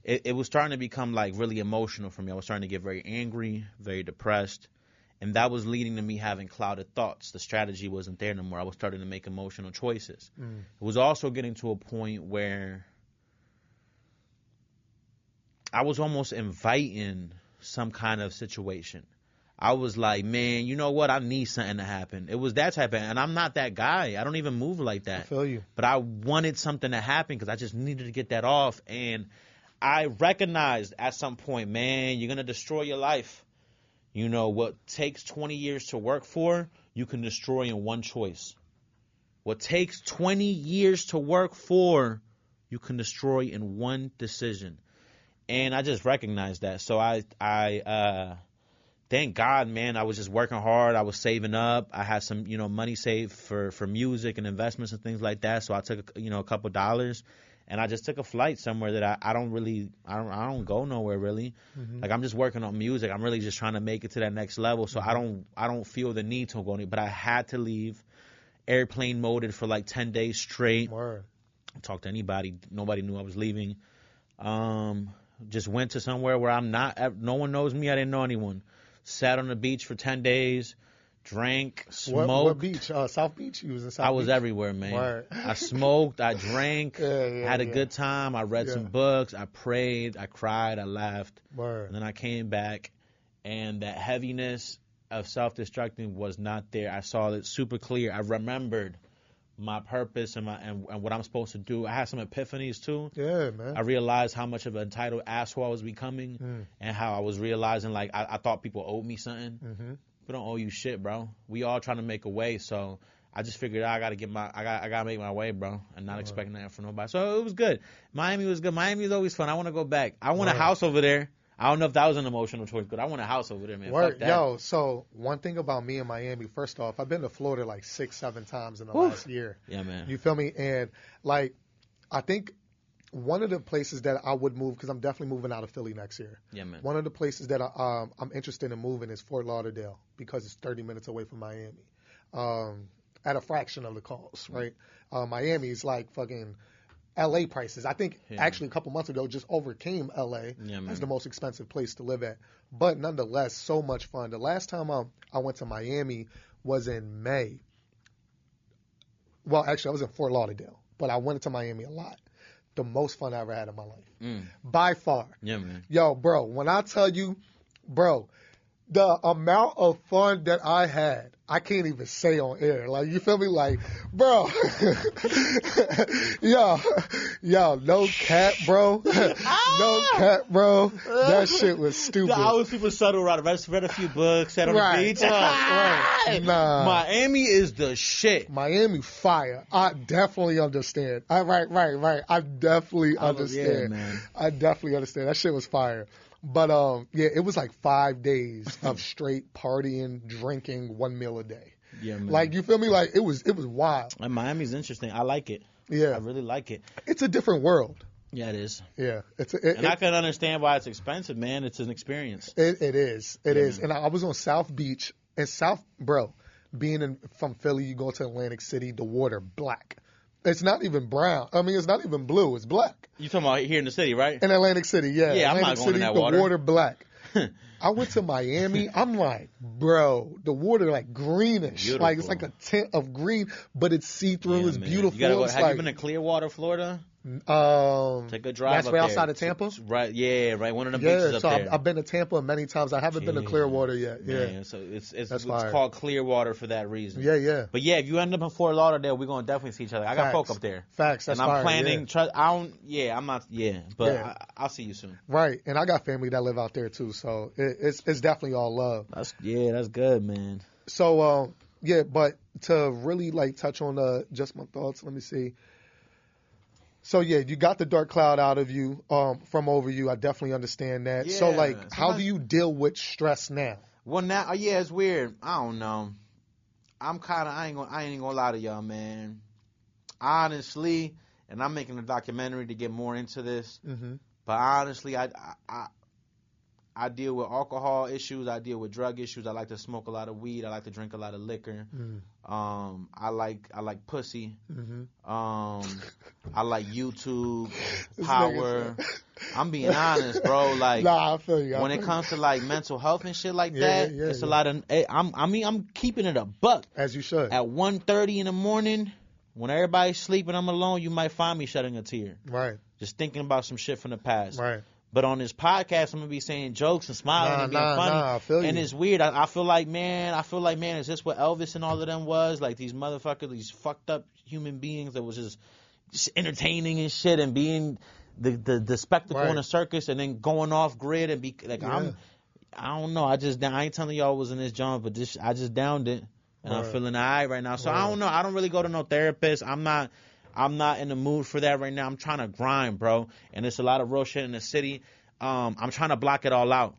it was starting to become really emotional for me. I was starting to get very angry, very depressed. And that was leading to me having clouded thoughts. The strategy wasn't there no more. I was starting to make emotional choices. It was also getting to a point where I was almost inviting some kind of situation. I was like, man, you know what? I need something to happen. It was that type of, and I'm not that guy. I don't even move like that. I feel you. But I wanted something to happen because I just needed to get that off. And I recognized at some point, man, you're going to destroy your life. What takes 20 years to work for, you can destroy in one choice. What takes 20 years to work for, you can destroy in one decision. And I just recognized that. So I thank God, man, I was just working hard. I was saving up. I had some, money saved for music and investments and things like that. So I took, a couple dollars. And I just took a flight somewhere that I don't go nowhere really. Mm-hmm. I'm just working on music. I'm really just trying to make it to that next level. So mm-hmm. I don't feel the need to go anywhere. But I had to leave. Airplane moded for 10 days straight. Word. Talk to anybody. Nobody knew I was leaving. Just went to somewhere where I'm not. No one knows me. I didn't know anyone. Sat on the beach for 10 days. Drank, smoked. What beach? South Beach? You was in South Beach? I was everywhere, man. Word. I smoked, I drank, had a good time. I read some books, I prayed, I cried, I laughed. Word. And then I came back, and that heaviness of self-destructing was not there. I saw it super clear. I remembered my purpose and what I'm supposed to do. I had some epiphanies too. Yeah, man. I realized how much of an entitled asshole I was becoming, and how I was realizing I thought people owed me something. Mm-hmm. We don't owe you shit, bro. We all trying to make a way, so I just figured I gotta make my way, bro, and not expecting that from nobody. So it was good. Miami was good. Miami is always fun. I want to go back. I want a house over there. I don't know if that was an emotional choice, but I want a house over there, man. Fuck that. Yo, so one thing about me in Miami, first off, I've been to Florida 6-7 times in the last year. Yeah, man. You feel me? And I think one of the places that I would move, because I'm definitely moving out of Philly next year. Yeah, man. One of the places that I'm interested in moving is Fort Lauderdale, because it's 30 minutes away from Miami. at a fraction of the cost, right? Miami is like fucking LA prices. I think actually a couple months ago just overcame LA as the most expensive place to live at. But nonetheless, so much fun. The last time I went to Miami was in May. Well, actually, I was in Fort Lauderdale, but I went to Miami a lot. The most fun I ever had in my life. By far. Yeah, man. Yo, bro, when I tell you, bro, the amount of fun that I had, I can't even say on air. Like, you feel me? Like, bro, yo, no cap, bro. No cap, bro. That shit was stupid. I was super subtle, right? Read a few books, sat on the beach. Right. Nah. Miami is the shit. Miami fire. I definitely understand. Right. I definitely understand. Yeah, man. I definitely understand. That shit was fire. But yeah, it was like 5 days of straight partying, drinking, one meal a day. Yeah, man. Like, you feel me? Like, it was wild. And Miami's interesting. I like it. Yeah, I really like it. It's a different world. Yeah, it is. Yeah, and I can understand why it's expensive, man. It's an experience. It is. It is. Man. And I was on South Beach, and bro, being from Philly, you go to Atlantic City, the water black. It's not even brown. I mean, it's not even blue. It's black. You talking about here in the city, right? In Atlantic City, yeah. Yeah, Atlantic I'm not going City, in that the water. water black. I went to Miami. I'm like, bro, the water like greenish. Beautiful. Like, it's like a tint of green, but it's see-through. Yeah, it's man. beautiful. You gotta go. It's Have like, you been to Clearwater, Florida? Take a drive. That's up right there. outside of Tampa? Right, yeah, right. One of the Yeah, beaches up so there. I've been to Tampa many times. I haven't been to Clearwater yet. Yeah. Man, so it's fire. called Clearwater for that reason. Yeah. But yeah, if you end up in Fort Lauderdale, we're gonna definitely see each other. I got Facts. folk up there. Facts. That's and I'm fire, planning. yeah. But Yeah. I'll see you soon. Right, and I got family that live out there too, so it's definitely all love. That's good, man. So but to really like touch on just my thoughts, let me see. So yeah, you got the dark cloud out of you, from over you. I definitely understand that. So Yeah, like, how do you deal with stress now? Well, now, yeah, it's weird. I don't know. I ain't gonna lie to y'all, man. Honestly, and I'm making a documentary to get more into this. Mm-hmm. But honestly, I deal with alcohol issues. I deal with drug issues. I like to smoke a lot of weed. I like to drink a lot of liquor. I like pussy. Mm-hmm. I like YouTube, power. I'm being honest, bro. Like, I feel you. when it comes to like mental health and shit like Yeah, that, yeah, it's yeah. a lot of. I'm keeping it a buck. As you should. At 1:30 in the morning, when everybody's sleeping, I'm alone. You might find me shedding a tear, Right. just thinking about some shit from the past. Right. But on this podcast, I'm gonna be saying jokes and smiling and being funny. I feel you. And it's weird. I feel like, man, is this what Elvis and all of them was? Like these motherfuckers, these fucked up human beings that was just entertaining and shit and being the spectacle Right. in a circus and then going off grid and be like, Yeah. I don't know. I ain't telling y'all I was in this jump, but I just downed it and I'm Right. feeling alright right now. So I don't know. I don't really go to no therapist. I'm not in the mood for that right now. I'm trying to grind, bro. And there's a lot of real shit in the city. I'm trying to block it all out.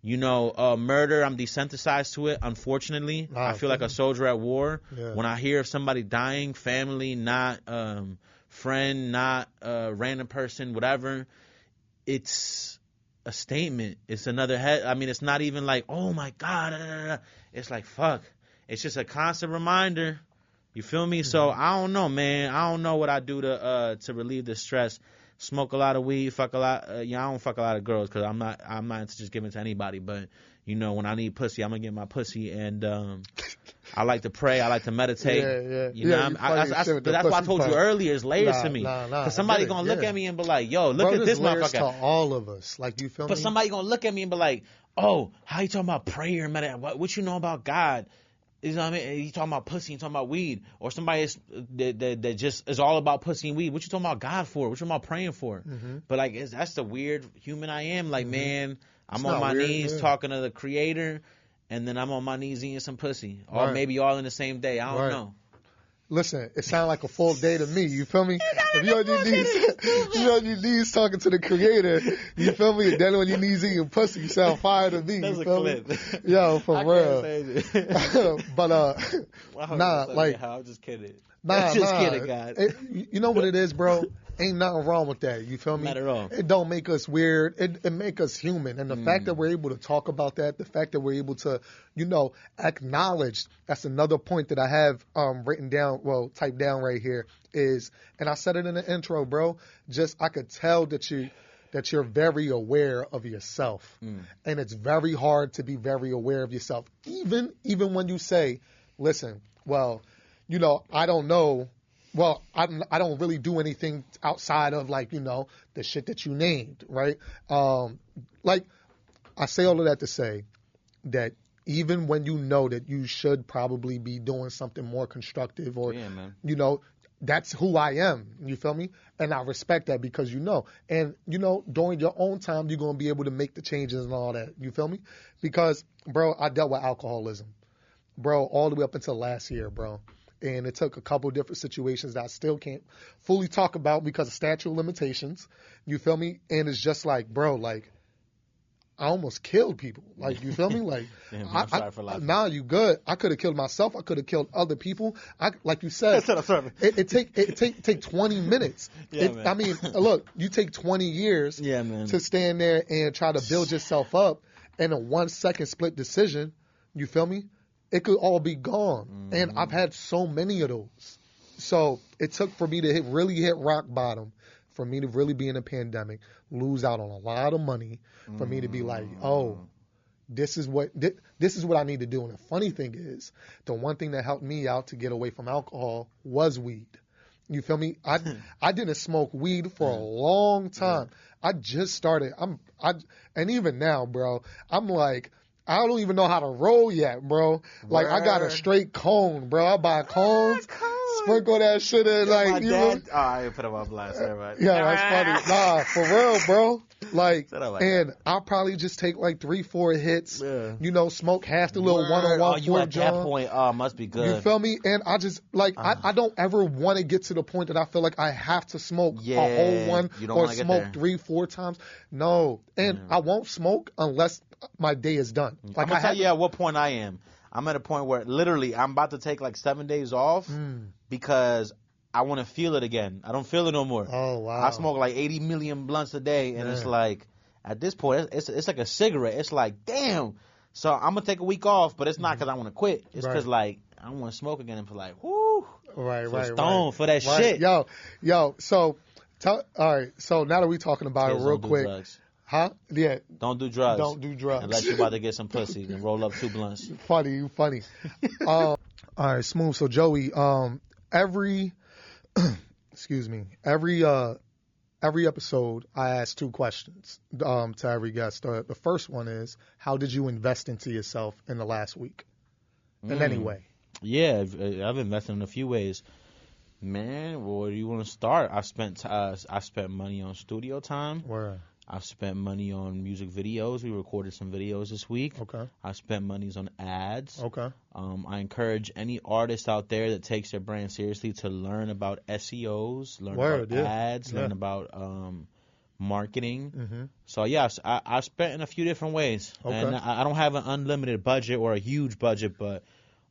You know, murder, I'm desensitized to it, unfortunately. I feel like a soldier at war. Yeah. When I hear of somebody dying, family, not friend, not random person, whatever, it's a statement. It's another head. I mean, it's not even like, oh my God. It's like, fuck. It's just a constant reminder. You feel me? Mm-hmm. So I don't know, man. I don't know what I do to relieve the stress. Smoke a lot of weed, fuck a lot. I don't fuck a lot of girls because I'm not into just giving it to anybody. But you know, when I need pussy, I'm gonna get my pussy. And I like to pray. I like to meditate. Yeah. You know, that's why I told you earlier. It's layers to me. Because somebody gonna look at me and be like, "Yo, look at this layers motherfucker." To all of us, like, you feel me? But somebody gonna look at me and be like, "Oh, how you talking about prayer and meditation? What you know about God?" You know what I mean? You talking about pussy, you talking about weed, or somebody that just is all about pussy and weed. What you talking about God for? What you talking about praying for? Mm-hmm. But like, that's the weird human I am. Like, man, I'm It's on not my weird, knees yeah. talking to the Creator, and then I'm on my knees eating some pussy, or Right. maybe all in the same day. I don't Right. know. Listen, it sounds like a full day to me. You feel me? If you're on your knees talking to the Creator, you feel me? And then when your knees eating pussy, you sound fire to me. That's you a feel clip. me? Yo, for I real. can't say it. But Wow, nah, that's like, I'm just kidding. nah, Just kidding, God. You know what it is, bro? Ain't nothing wrong with that. You feel me? Not at all. It don't make us weird. It make us human. And the fact that we're able to talk about that, the fact that we're able to, acknowledge, that's another point that I have written down, typed down right here is, and I said it in the intro, bro, I could tell that you're very aware of yourself. And it's very hard to be very aware of yourself. Even when you say, listen, I don't know. Well, I don't really do anything outside of the shit that you named, right? I say all of that to say that even when you know that you should probably be doing something more constructive or, that's who I am. You feel me? And I respect that because And, during your own time, you're going to be able to make the changes and all that. You feel me? Because, bro, I dealt with alcoholism. Bro, all the way up until last year, bro. And it took a couple different situations that I still can't fully talk about because of statute of limitations. You feel me? And it's just bro, I almost killed people. You feel me? Damn, I'm sorry for laughing. Nah, you good. I could have killed myself. I could have killed other people. Like you said, it take 20 minutes. Man. I mean, look, you take 20 years to stand there and try to build yourself up in a 1 second split decision. You feel me? It could all be gone. And I've had so many of those. So it took for me to really hit rock bottom, for me to really be in a pandemic, lose out on a lot of money, for me to be this is what I need to do. And the funny thing is, the one thing that helped me out to get away from alcohol was weed. You feel me? I didn't smoke weed for a long time. I just started. And even now, bro, I'm I don't even know how to roll yet, bro. I got a straight cone, bro. I buy cones, sprinkle that shit in, my dad. I put him on blast, everybody. Yeah, that's funny. Nah, for real, bro. And I'll probably just take 3-4 hits. Yeah. Smoke half the little 101 you at that point? Must be good. You feel me? And I just I don't ever want to get to the point that I feel like I have to smoke a whole one or smoke 3-4 times. No, and I won't smoke unless my day is done. I'm gonna tell you at what point I am. I'm at a point where literally I'm about to take 7 days off because I want to feel it again. I don't feel it no more. Oh wow! I smoke 80 million blunts a day, and it's at this point it's like a cigarette. It's damn. So I'm gonna take a week off, but it's not because I want to quit. It's because I want to smoke again and feel whoo. Right. Stone for that shit. Yo. So all right. So now that we're talking about it real quick. Drugs. Huh? Yeah. Don't do drugs. Don't do drugs. Unless you're about to get some pussy and roll up 2 blunts. You funny. All right, smooth. So Joey, every episode I ask 2 questions to every guest. The first one is, how did you invest into yourself in the last week? In any way? Yeah, I've invested in a few ways. Man, where do you want to start? I spent money on studio time. Where? I've spent money on music videos. We recorded some videos this week. Okay. I spent monies on ads. Okay. I encourage any artist out there that takes their brand seriously to learn about SEOs, learn about ads, learn about marketing. Mm-hmm. So, yes, I spent in a few different ways. Okay. And I don't have an unlimited budget or a huge budget, but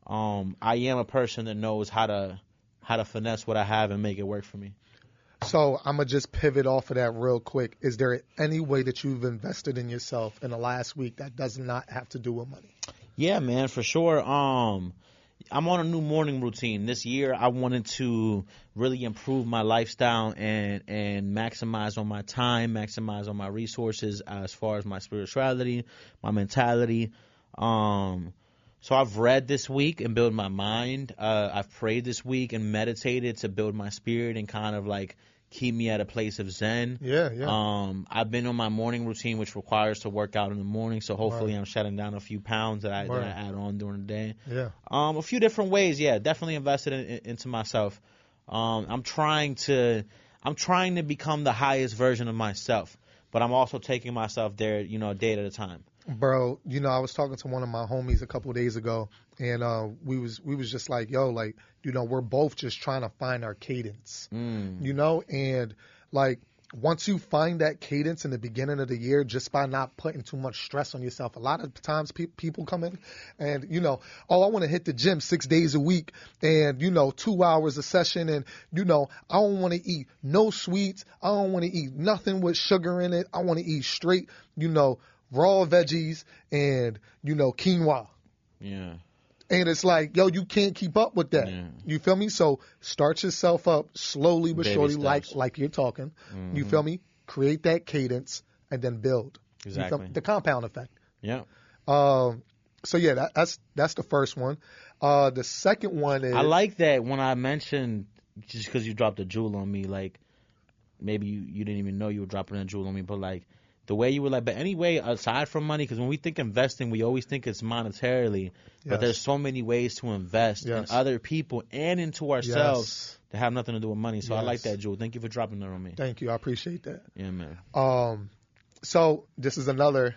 I am a person that knows how to finesse what I have and make it work for me. So I'm going to just pivot off of that real quick. Is there any way that you've invested in yourself in the last week that does not have to do with money? Yeah, man, for sure. I'm on a new morning routine. This year I wanted to really improve my lifestyle and maximize on my time, maximize on my resources as far as my spirituality, my mentality. So I've read this week and built my mind. I've prayed this week and meditated to build my spirit and kind of keep me at a place of zen. Yeah. I've been on my morning routine, which requires to work out in the morning. So hopefully I'm shutting down a few pounds that I add on during the day. Yeah. A few different ways. Yeah, definitely invested into myself. I'm trying to become the highest version of myself, but I'm also taking myself there, a day at a time. Bro, I was talking to one of my homies a couple of days ago, and we was just we're both just trying to find our cadence, and once you find that cadence in the beginning of the year, just by not putting too much stress on yourself, a lot of times people come in and, you know, oh, I want to hit the gym 6 days a week and, you know, 2 hours a session. And, you know, I don't want to eat no sweets. I don't want to eat nothing with sugar in it. I want to eat straight, you know, raw veggies and, you know, quinoa. Yeah. And it's like, yo, you can't keep up with that. Yeah. You feel me? So start yourself up slowly but Baby surely, steps. like you're talking. Mm-hmm. You feel me? Create that cadence and then build. You feel Exactly. me? The compound effect. Yeah. So yeah, that's the first one. The second one is I like that when I mentioned, just because you dropped a jewel on me, like maybe you didn't even know you were dropping a jewel on me, but like the way you were like, but anyway, aside from money, because when we think investing, we always think it's monetarily, but Yes. there's so many ways to invest in Yes. other people and into ourselves Yes. that have nothing to do with money. So I like Yes. that, jewel. Thank you for dropping that on me. Thank you. I appreciate that. Yeah, man. So this is another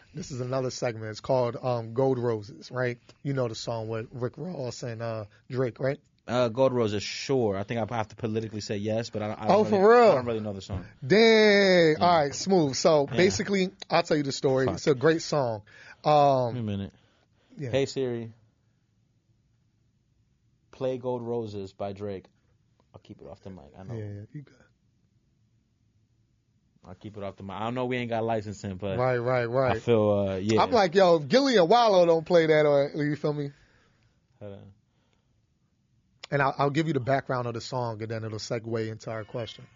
segment. It's called Gold Roses, right? You know the song with Rick Ross and Drake, right? Gold Roses, sure. I think I have to politically say yes, but I don't Oh, really, for real? I don't really know the song. Dang. All right, smooth. So Yeah. basically, I'll tell you the story. Fuck. It's a great song. Wait a minute. Yeah. Hey Siri, play Gold Roses by Drake. I'll keep it off the mic. I know. Yeah, you good. I'll keep it off the mic. I don't know we ain't got licensing, but Right. I feel yeah. I'm like, yo, if Gilly and Wallow don't play that, or you feel me? Hold on. And I'll give you the background of the song, and then it'll segue into our question.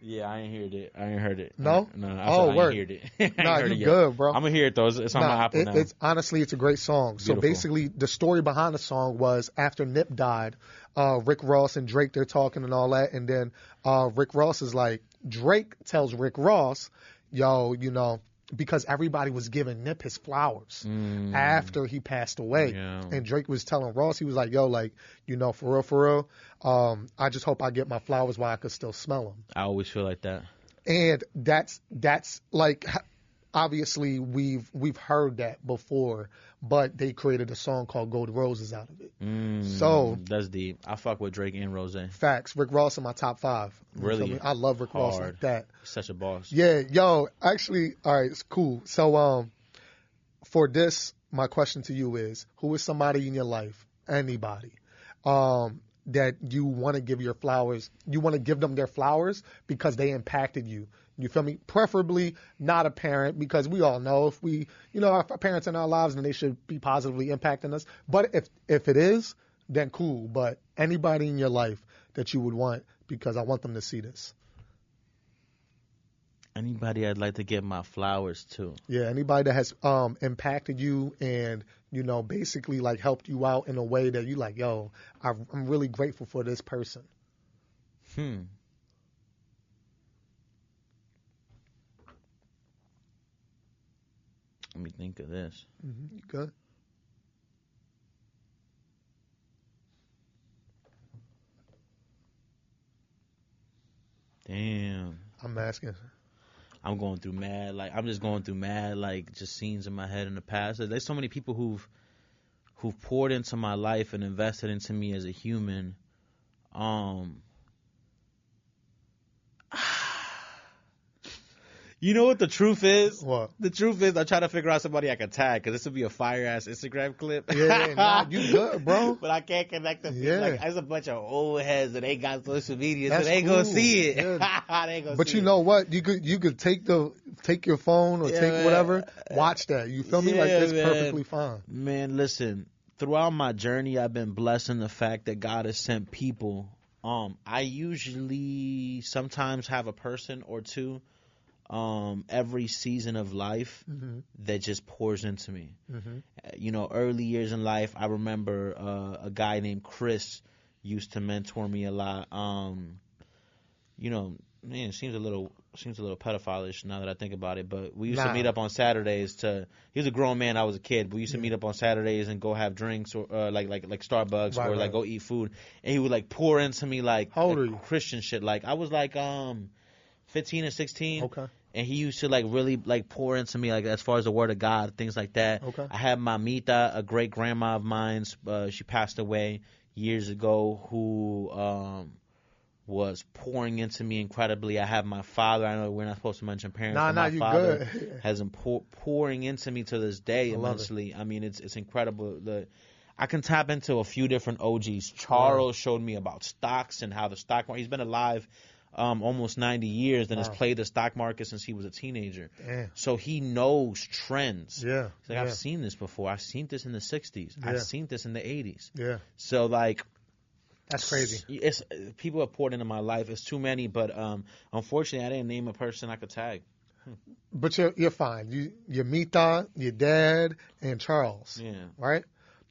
Yeah, I ain't heard it. No? No. Oh, I word. ain't heard it. Nah, you good, bro. I'm gonna hear it though. It's on my Apple now. It's honestly, it's a great song. So Beautiful. basically, the story behind the song was after Nip died, Rick Ross and Drake, they're talking and all that, and then Rick Ross is like, Drake tells Rick Ross, yo, you know, because everybody was giving Nip his flowers after he passed away. Yeah. And Drake was telling Ross, he was like, yo, like, you know, for real, I just hope I get my flowers while I could still smell them. I always feel like that. And that's like, obviously we've heard that before, but they created a song called Gold Roses out of it. So That's deep. I fuck with Drake and Rose. facts. Rick Ross in my top 5. You Really? feel me? I love Rick Ross Hard. like that. Such a boss. Yeah, yo, actually, all right, it's cool. So for this, my question to you is, who is somebody in your life, anybody, that you want to give your flowers, you want to give them their flowers because they impacted you? You feel me? Preferably not a parent, because we all know if we, you know, if our parents in our lives, then they should be positively impacting us. But if it is, then cool. But anybody in your life that you would want, because I want them to see this. Anybody I'd like to give my flowers to. Yeah, anybody that has impacted you and, you know, basically like helped you out in a way that you like, yo, I'm really grateful for this person. Let me think of this. You good? Damn. I'm asking. I'm going through mad, like just scenes in my head in the past. There's so many people who've poured into my life and invested into me as a human. You know what the truth is? What? The truth is, I'm trying to figure out somebody I can tag, because this would be a fire ass Instagram clip. Yeah, nah, you good, bro. But I can't connect them. Yeah. Like, there's a bunch of old heads that ain't got social media, That's so they ain't gonna cool. see it. Yeah. They ain't gonna But see you it. know what? You could take your phone or Yeah, take man. whatever. Watch that. You feel me? Like Yeah, it's man. perfectly fine. Man, listen. Throughout my journey, I've been blessed in the fact that God has sent people. I usually sometimes have a person or two every season of life that just pours into me. You know, early years in life, I remember a guy named Chris used to mentor me a lot. You know, man, it seems a little pedophile-ish now that I think about it, but we used to meet up on Saturdays he was a grown man, I was a kid, but we used to meet up on Saturdays and go have drinks or like Starbucks or like go eat food, and he would like pour into me like, how old are you? Christian shit. Like I was like 15 or 16. Okay. And he used to like really like pour into me like as far as the word of God, things like that. Okay. I had Mamita, a great grandma of mine, she passed away years ago, who was pouring into me incredibly. I have my father. I know we're not supposed to mention parents. Nah, but my you father good. has been pouring into me to this day I love it. immensely. I mean, it's incredible. I can tap into a few different OGs. Charles showed me about stocks and how the stock market. He's been alive almost 90 years and has played the stock market since he was a teenager. Damn. So he knows trends. Yeah. He's like, I've seen this before. I've seen this in the 60s. Yeah. I've seen this in the 80s. Yeah. So, like, that's crazy. It's people have poured into my life. It's too many, but unfortunately, I didn't name a person I could tag. But you're fine. Your Mita, your dad, and Charles. Yeah. Right?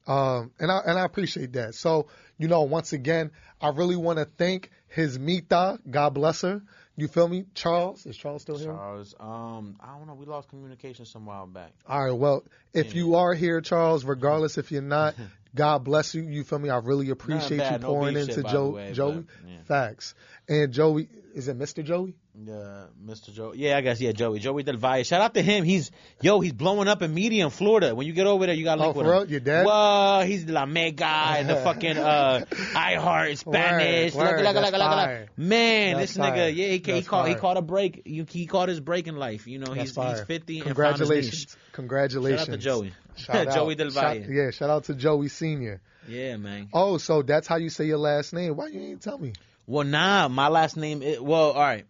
And I appreciate that. So, once again, I really want to thank his Mita. God bless her. You feel me? Charles? Is Charles still here? Charles, I don't know. We lost communication some while back. All right. Well, if you are here, Charles, regardless if you're not, God bless you. You feel me? I really appreciate you pouring into Joey. Yeah. Facts. And Joey, is it Mr. Joey? Yeah, Mr. Joey. Yeah, I guess. Yeah, Joey. Joey Deville. Shout out to him. He's blowing up in media in Florida. When you get over there, you got to link with him. Your dad? Well, he's La Mega and the fucking iHeart Spanish. Man, this nigga. Yeah, he caught a break. He caught his break in life. He's 50. Congratulations. Congratulations. Shout out to Joey. Shout Joey out. Deville. Shout out to Joey Sr. Yeah, man. Oh, so that's how you say your last name. Why you didn't tell me? Well, nah, my last name all right.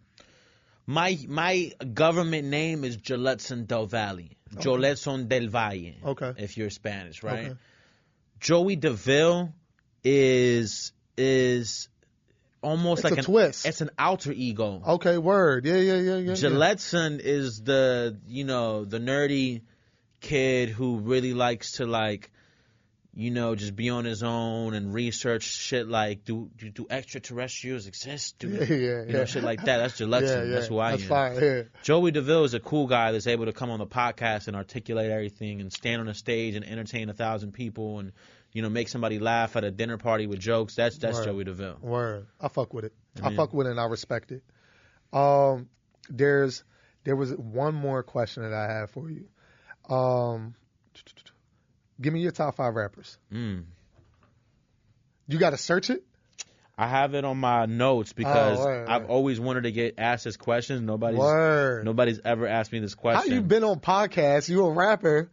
My government name is Joletson del Valle. Okay. Joletson del Valle. Okay. If you're Spanish, right? Okay. Joey Deville is almost like a twist. It's an alter ego. Okay, word. Yeah. Joletson is the nerdy kid who really likes to just be on his own and research shit like do extraterrestrials exist? Shit like that. That's Joletson. That's who I am. Fine. Yeah. Joey Deville is a cool guy that's able to come on the podcast and articulate everything and stand on a stage and entertain 1,000 people and make somebody laugh at a dinner party with jokes. That's Word. Joey Deville. Word. I fuck with it. Yeah. I fuck with it and I respect it. There was one more question that I had for you. Give me your top 5 rappers. You got to search it? I have it on my notes because I've always wanted to get asked this question. Nobody's ever asked me this question. How you been on podcasts? You a rapper,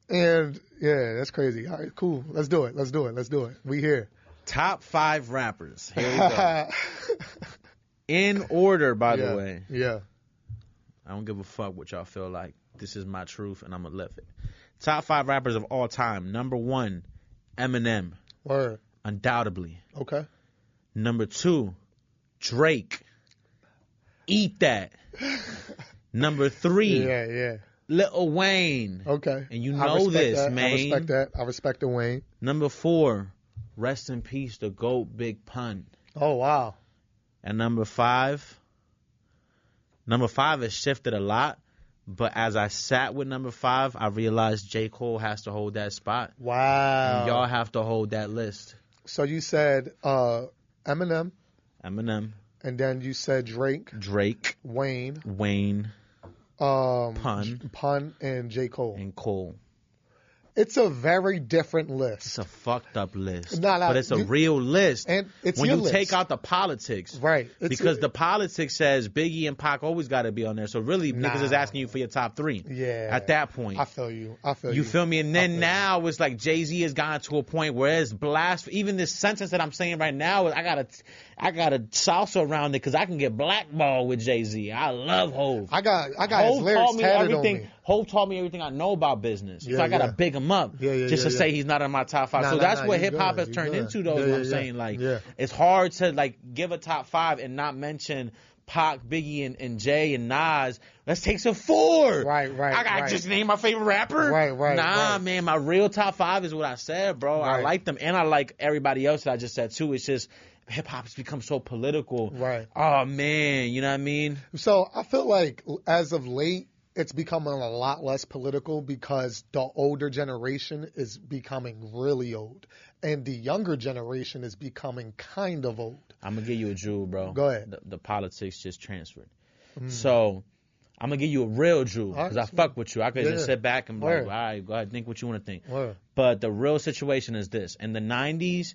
and that's crazy. All right, cool. Let's do it. We here. Top 5 rappers. Here we go. In order, by the way. Yeah. I don't give a fuck what y'all feel like. This is my truth, and I'm gonna live it. Top 5 rappers of all time. Number 1, Eminem. Word. Undoubtedly. Okay. Number 2, Drake. Eat that. Number 3, Lil Wayne. Okay. And you know this, that. man. I respect that. I respect the Wayne. Number 4, rest in peace, the GOAT, Big Pun. Oh, wow. And number 5 has shifted a lot. But as I sat with number 5, I realized J. Cole has to hold that spot. Wow. And y'all have to hold that list. So you said Eminem. Eminem. And then you said Drake. Wayne. Pun, and J. Cole. And Cole. It's a very different list. It's a fucked up list. But it's a real list. And it's when your you list. take out the politics. Right. Because the politics says Biggie and Pac always got to be on there. So really, niggas is asking you for your top 3. Yeah. At that point. I feel you. You feel me? And then now it's like Jay-Z has gotten to a point where it's blasphemy. Even this sentence that I'm saying right now, I got a salsa around it because I can get blackballed with Jay-Z. I love Hov. I got his lyrics tatted on me. Hov taught me everything I know about business. So I got to big him up just to say he's not in my top 5. So that's what hip-hop has turned into, though, is what I'm saying. Like, it's hard to, give a top 5 and not mention Pac, Biggie, and Jay, and Nas. Let's take some 4. Right. I got to just name my favorite rapper? Right. Man, my real top 5 is what I said, bro. Right. I like them, and I like everybody else that I just said, too. It's just hip-hop has become so political. Right. Oh, man, you know what I mean? So I feel like, as of late, it's becoming a lot less political because the older generation is becoming really old. And the younger generation is becoming kind of old. I'm going to give you a jewel, bro. Go ahead. The politics just transferred. So I'm going to give you a real jewel because I fuck with you. I could just sit back and be like, all right, go ahead, think what you want to think. But the real situation is this. In the 90s,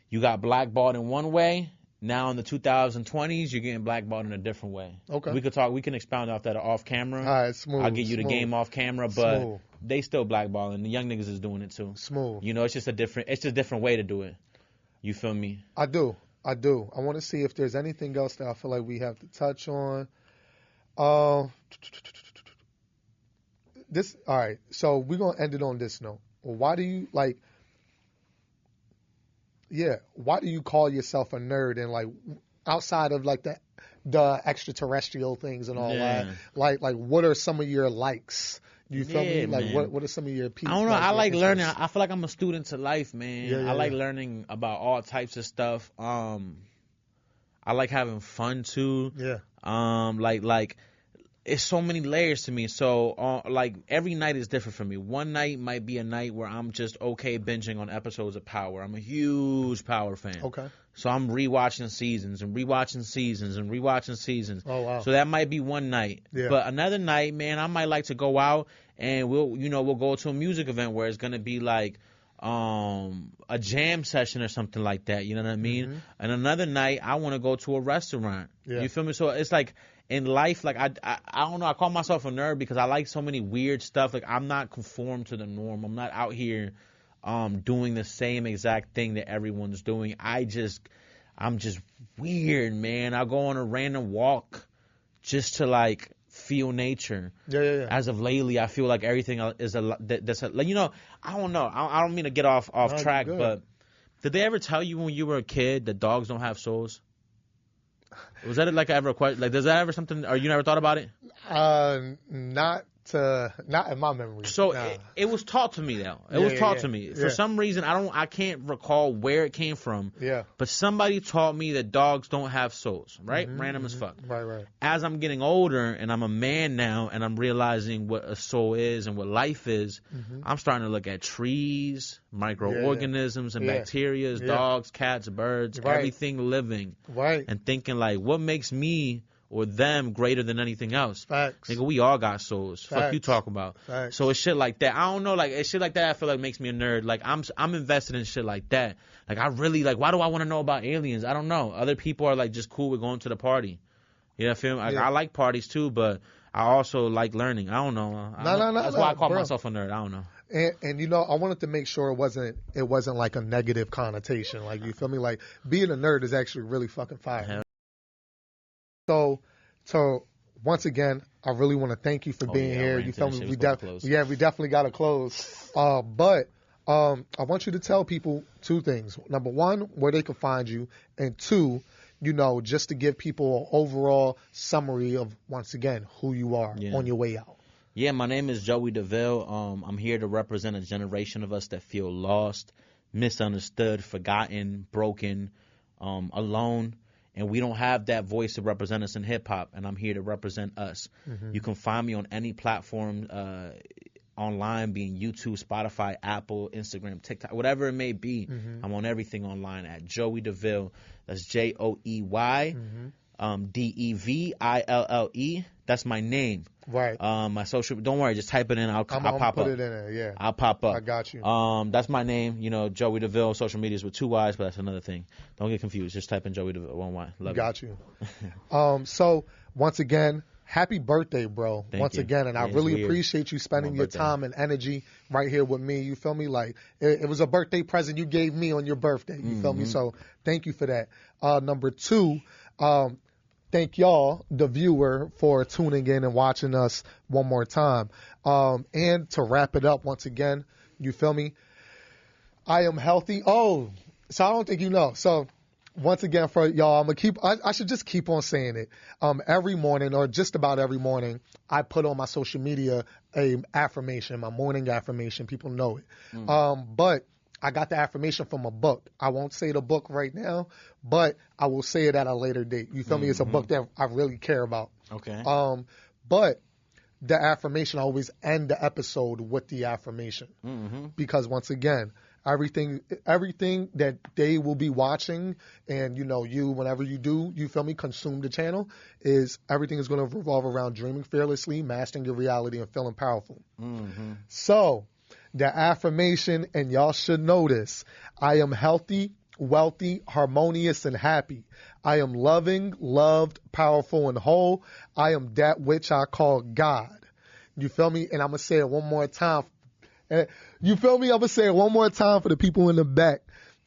you got blackballed in one way. Now in the 2020s, you're getting blackballed in a different way. Okay. We can expound off that off camera. All right, smooth. I'll give you the game off camera, but Smooth. they still blackballing. The young niggas is doing it too. Smooth. You know, it's just a different way to do it. You feel me? I do. I want to see if there's anything else that I feel like we have to touch on. All right. So we're gonna end it on this note. Why do you why do you call yourself a nerd, and like outside of like the extraterrestrial things and all that? Like what are some of your likes? You feel me? Like man. what are some of your people? I don't know. I like learning. I feel like I'm a student to life, man. I like yeah. learning about all types of stuff. I like having fun too. Yeah. Like it's so many layers to me. So like every night is different for me. One night might be a night where I'm just okay binging on episodes of Power. I'm a huge Power fan. Okay. So I'm rewatching seasons and rewatching seasons and rewatching seasons. Oh wow. So that might be one night. Yeah. But another night, man, I might like to go out and we'll go to a music event where it's gonna be like a jam session or something like that. You know what I mean? Mm-hmm. And another night, I want to go to a restaurant. Yeah. You feel me? So it's like in life, like I don't know. I call myself a nerd because I like so many weird stuff. Like I'm not conformed to the norm. I'm not out here doing the same exact thing that everyone's doing. I'm just weird, man. I'll go on a random walk just to like feel nature. Yeah. As of lately, I feel like everything is like, you know, I don't know. I don't mean to get off track, but did they ever tell you when you were a kid that dogs don't have souls? Was that like ever a question? Like, does that ever something, or you never thought about it? Not in my memory. So nah. it was taught to me though. It was taught to me. For Yeah. some reason, I can't recall where it came from. Yeah. But somebody taught me that dogs don't have souls, right? Random as fuck. Right. As I'm getting older and I'm a man now and I'm realizing what a soul is and what life is, I'm starting to look at trees, microorganisms and bacteria, dogs, cats, birds, everything living. Right. And thinking like, what makes me or them greater than anything else? Facts. Nigga, we all got souls. Fuck you talk about. Facts. So it's shit like that. I don't know, like it's shit like that I feel like makes me a nerd. Like I'm invested in shit like that. Like I really like, why do I want to know about aliens? I don't know. Other people are like just cool with going to the party. You know what I feel? Like, I like parties too, but I also like learning. I don't know. That's why I call myself a nerd. I don't know. And you know, I wanted to make sure it wasn't like a negative connotation. Like, you feel me? Like being a nerd is actually really fucking fire. So once again, I really want to thank you for being here. You feel me? We definitely got to close. But I want you to tell people two things. Number one, where they can find you, and two, you know, just to give people an overall summary of, once again, who you are on your way out. Yeah, my name is Joey Deville. I'm here to represent a generation of us that feel lost, misunderstood, forgotten, broken, alone. And we don't have that voice to represent us in hip-hop, and I'm here to represent us. You can find me on any platform online, being YouTube, Spotify, Apple, Instagram, TikTok, whatever it may be. I'm on everything online at Joey Deville. That's Joey Deville. That's my name. Right. My social. Don't worry, just type it in. I'll pop up. Put it in there. Yeah. I'll pop up. I got you. That's my name. You know, Joey Deville. Social media is with 2 Y's, but that's another thing. Don't get confused. Just type in Joey Deville 1 Y. Love got you. So once again, happy birthday, bro. Thank you. Again, and I really appreciate you spending your time and energy right here with me. You feel me? Like it was a birthday present you gave me on your birthday. You feel me? So thank you for that. Number two, thank y'all, the viewer, for tuning in and watching us one more time. And to wrap it up once again, you feel me? I am healthy. Oh, so I don't think you know. So once again, for y'all, I should just keep on saying it. Every morning, or just about every morning, I put on my social media a affirmation, my morning affirmation. People know it. But I got the affirmation from a book. I won't say the book right now, but I will say it at a later date. You feel me? It's a book that I really care about. Okay. But the affirmation, I always end the episode with the affirmation. Because once again, everything that they will be watching, and you know, whenever you do, you feel me, consume the channel, is everything is going to revolve around dreaming fearlessly, mastering your reality, and feeling powerful. So the affirmation, and y'all should know this: I am healthy, wealthy, harmonious, and happy. I am loving, loved, powerful, and whole. I am that which I call God. You feel me? And I'm going to say it one more time. You feel me? I'm going to say it one more time for the people in the back.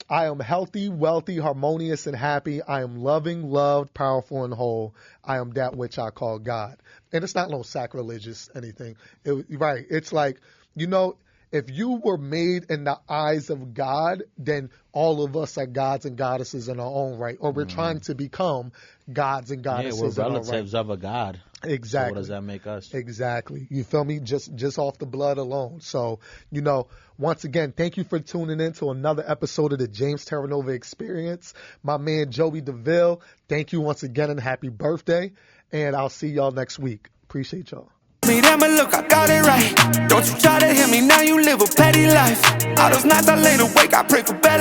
I am healthy, wealthy, harmonious, and happy. I am loving, loved, powerful, and whole. I am that which I call God. And it's not no sacrilegious anything. Right. It's like, you know, if you were made in the eyes of God, then all of us are gods and goddesses in our own right. Or we're trying to become gods and goddesses we're in our right. relatives of a God. Exactly. So what does that make us? Exactly. You feel me? Just off the blood alone. So, you know, once again, thank you for tuning in to another episode of the James Terranova Experience. My man, Joey Deville, thank you once again and happy birthday. And I'll see y'all next week. Appreciate y'all. Me, damn it, look, I got it right. Don't you try to hit me, now you live a petty life. All those nights I laid awake, I pray for better.